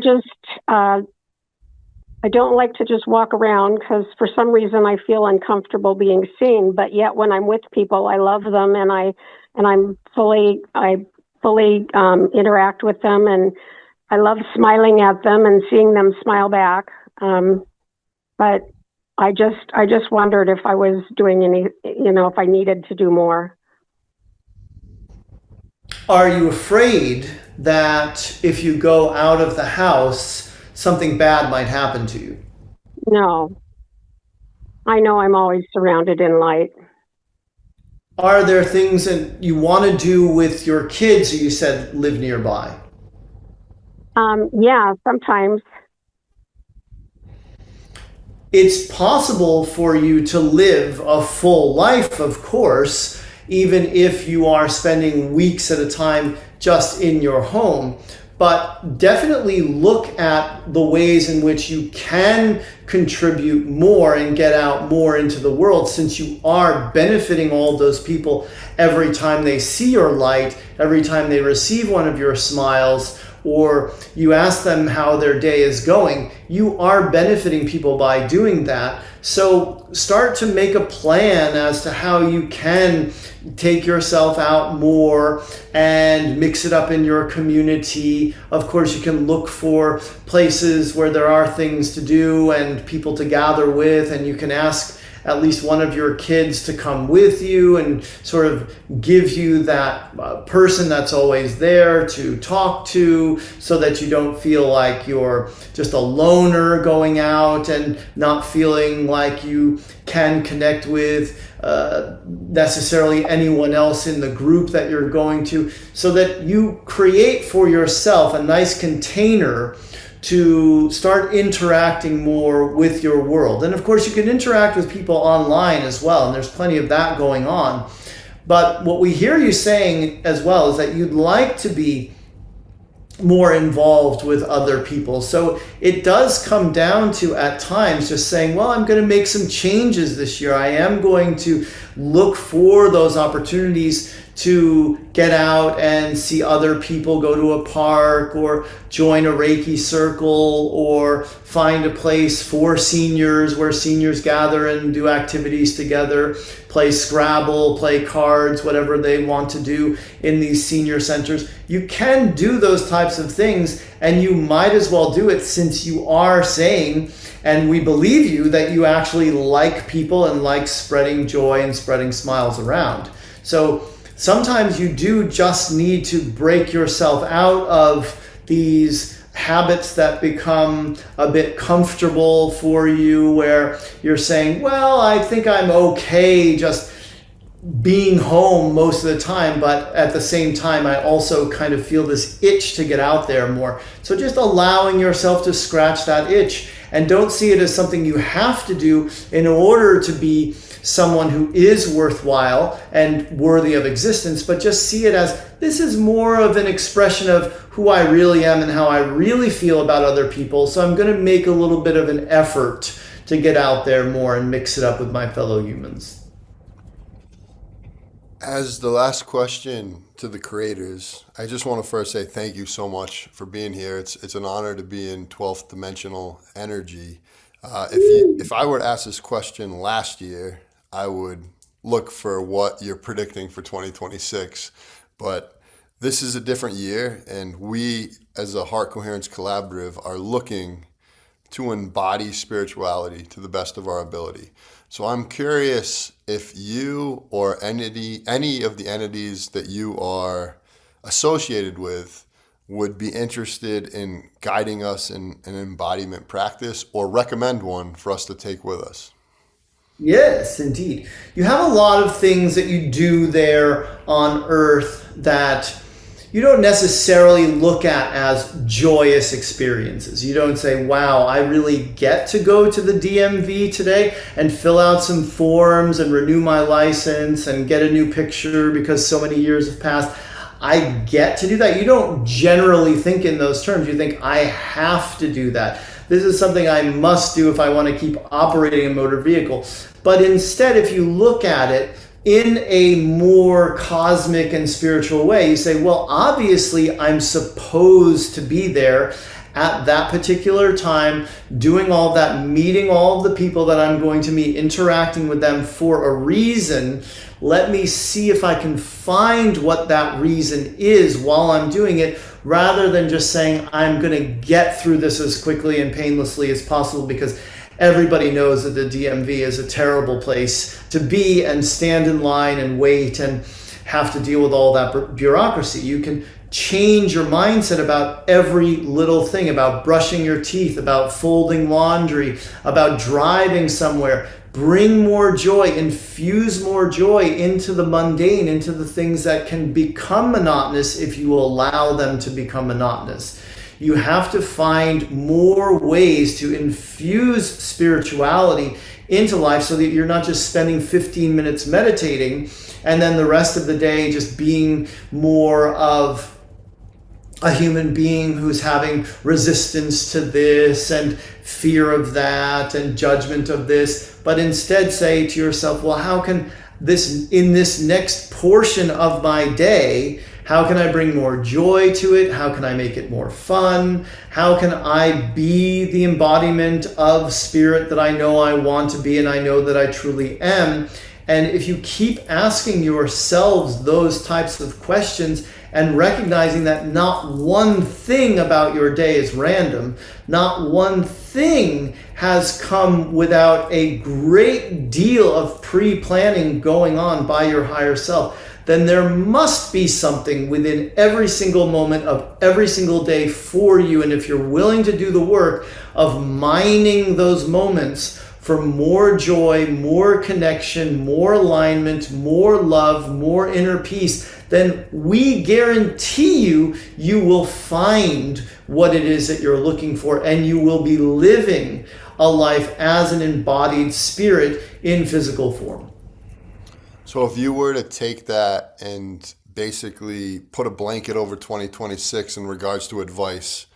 don't like to just walk around, because for some reason I feel uncomfortable being seen. But yet when I'm with people, I love them, and I fully interact with them, and I love smiling at them and seeing them smile back. But I just wondered if I was doing any, if I needed to do more. Are you afraid that if you go out of the house, something bad might happen to you? No. I know I'm always surrounded in light. Are there things that you want to do with your kids who you said live nearby? Yeah, sometimes. It's possible for you to live a full life, of course, even if you are spending weeks at a time just in your home. But definitely look at the ways in which you can contribute more and get out more into the world, since you are benefiting all those people every time they see your light, every time they receive one of your smiles, or you ask them how their day is going, you are benefiting people by doing that. So start to make a plan as to how you can take yourself out more and mix it up in your community. Of course, you can look for places where there are things to do and people to gather with, and you can ask at least one of your kids to come with you and sort of give you that person that's always there to talk to, so that you don't feel like you're just a loner going out and not feeling like you can connect with necessarily anyone else in the group that you're going to, so that you create for yourself a nice container to start interacting more with your world. And of course, you can interact with people online as well, and there's plenty of that going on. But what we hear you saying as well is that you'd like to be more involved with other people. So it does come down to, at times, just saying, well, I'm going to make some changes this year. I am going to look for those opportunities to get out and see other people, go to a park or join a Reiki circle or find a place for seniors where seniors gather and do activities together, play Scrabble, play cards, whatever they want to do in these senior centers. You can do those types of things, and you might as well do it, since you are saying, and we believe you, that you actually like people and like spreading joy and spreading smiles around. So sometimes you do just need to break yourself out of these habits that become a bit comfortable for you, where you're saying, well, I think I'm okay just being home most of the time, but at the same time, I also kind of feel this itch to get out there more. So just allowing yourself to scratch that itch, and don't see it as something you have to do in order to be someone who is worthwhile and worthy of existence, but just see it as, this is more of an expression of who I really am and how I really feel about other people. So I'm going to make a little bit of an effort to get out there more and mix it up with my fellow humans. As the last question to the creators, I just want to first say thank you so much for being here. It's an honor to be in 12th dimensional energy. If I were to ask this question last year, I would look for what you're predicting for 2026. But this is a different year, and we, as a Heart Coherence Collaborative, are looking to embody spirituality to the best of our ability. So I'm curious if you or any of the entities that you are associated with would be interested in guiding us in an embodiment practice, or recommend one for us to take with us. Yes, indeed. You have a lot of things that you do there on Earth that you don't necessarily look at as joyous experiences. You don't say, wow, I really get to go to the DMV today and fill out some forms and renew my license and get a new picture because so many years have passed. I get to do that. You don't generally think in those terms. You think, I have to do that. This is something I must do if I want to keep operating a motor vehicle. But instead, if you look at it in a more cosmic and spiritual way, you say, well, obviously I'm supposed to be there at that particular time, doing all that, meeting all of the people that I'm going to meet, interacting with them for a reason. Let me see if I can find what that reason is while I'm doing it, rather than just saying, I'm going to get through this as quickly and painlessly as possible, because everybody knows that the DMV is a terrible place to be and stand in line and wait and have to deal with all that bureaucracy. You can change your mindset about every little thing, about brushing your teeth, about folding laundry, about driving somewhere. Bring more joy, infuse more joy into the mundane, into the things that can become monotonous if you allow them to become monotonous. You have to find more ways to infuse spirituality into life, so that you're not just spending 15 minutes meditating and then the rest of the day just being more of a human being who's having resistance to this and fear of that and judgment of this, but instead say to yourself, well, how can this, in this next portion of my day, How can I bring more joy to it? How can I make it more fun? How can I be the embodiment of spirit that I know I want to be and I know that I truly am? And if you keep asking yourselves those types of questions and recognizing that not one thing about your day is random, not one thing has come without a great deal of pre-planning going on by your higher self, then there must be something within every single moment of every single day for you. And if you're willing to do the work of mining those moments for more joy, more connection, more alignment, more love, more inner peace, then we guarantee you will find what it is that you're looking for, and you will be living a life as an embodied spirit in physical form. So if you were to take that and basically put a blanket over 2026 in regards to advice,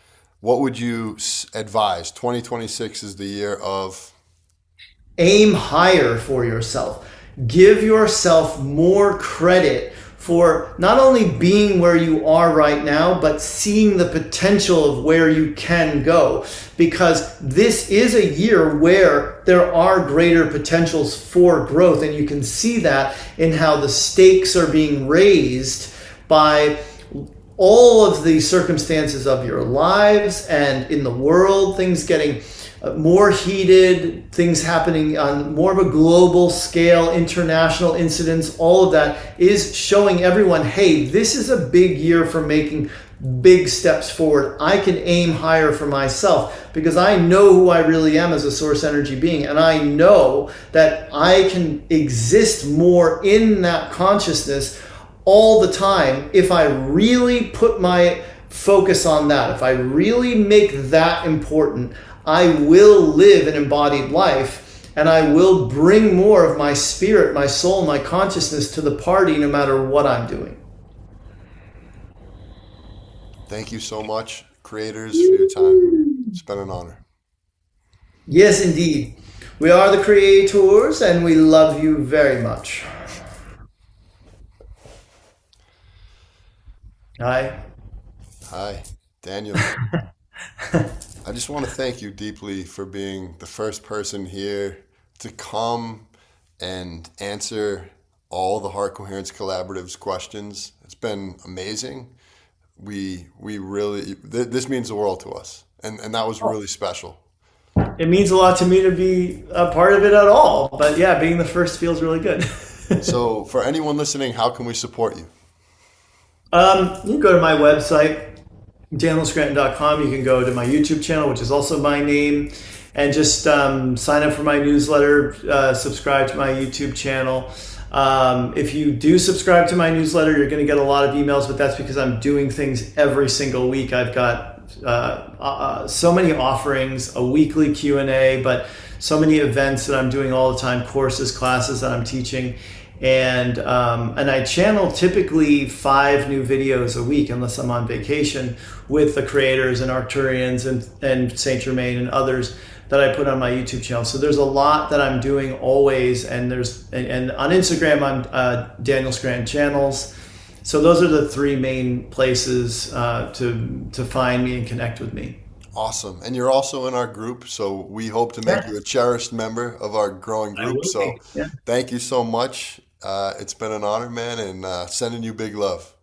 what would you advise? 2026 is the year of... Aim higher for yourself. Give yourself more credit for not only being where you are right now, but seeing the potential of where you can go. Because this is a year where there are greater potentials for growth. And you can see that in how the stakes are being raised by all of the circumstances of your lives and in the world, things getting more heated, things happening on more of a global scale, international incidents, all of that is showing everyone, hey, this is a big year for making big steps forward. I can aim higher for myself because I know who I really am as a source energy being, and I know that I can exist more in that consciousness all the time if I really put my focus on that, if I really make that important. I will live an embodied life, and I will bring more of my spirit, my soul, my consciousness to the party no matter what I'm doing. Thank you so much, creators, for your time. It's been an honor. Yes, indeed. We are the creators, and we love you very much. Hi. Hi, Daniel. I just want to thank you deeply for being the first person here to come and answer all the Heart Coherence Collaborative's questions. It's been amazing. We really, this means the world to us. And that was really special. It means a lot to me to be a part of it at all. But yeah, being the first feels really good. So for anyone listening, how can we support you? You can go to my website, danielscranton.com. You can go to my YouTube channel, which is also my name, and just sign up for my newsletter, subscribe to my YouTube channel. If you do subscribe to my newsletter, you're going to get a lot of emails, but that's because I'm doing things every single week. I've got so many offerings, a weekly Q&A, but so many events that I'm doing all the time, courses, classes that I'm teaching. And I channel typically 5 new videos a week, unless I'm on vacation, with the creators and Arcturians and Saint Germain and others that I put on my YouTube channel. So there's a lot that I'm doing always, and on Instagram I'm Daniel Scranton Channels. So those are the 3 main places to find me and connect with me. Awesome. And you're also in our group, so we hope to make you a cherished member of our growing group. So thank you so much. It's been an honor, man, and sending you big love.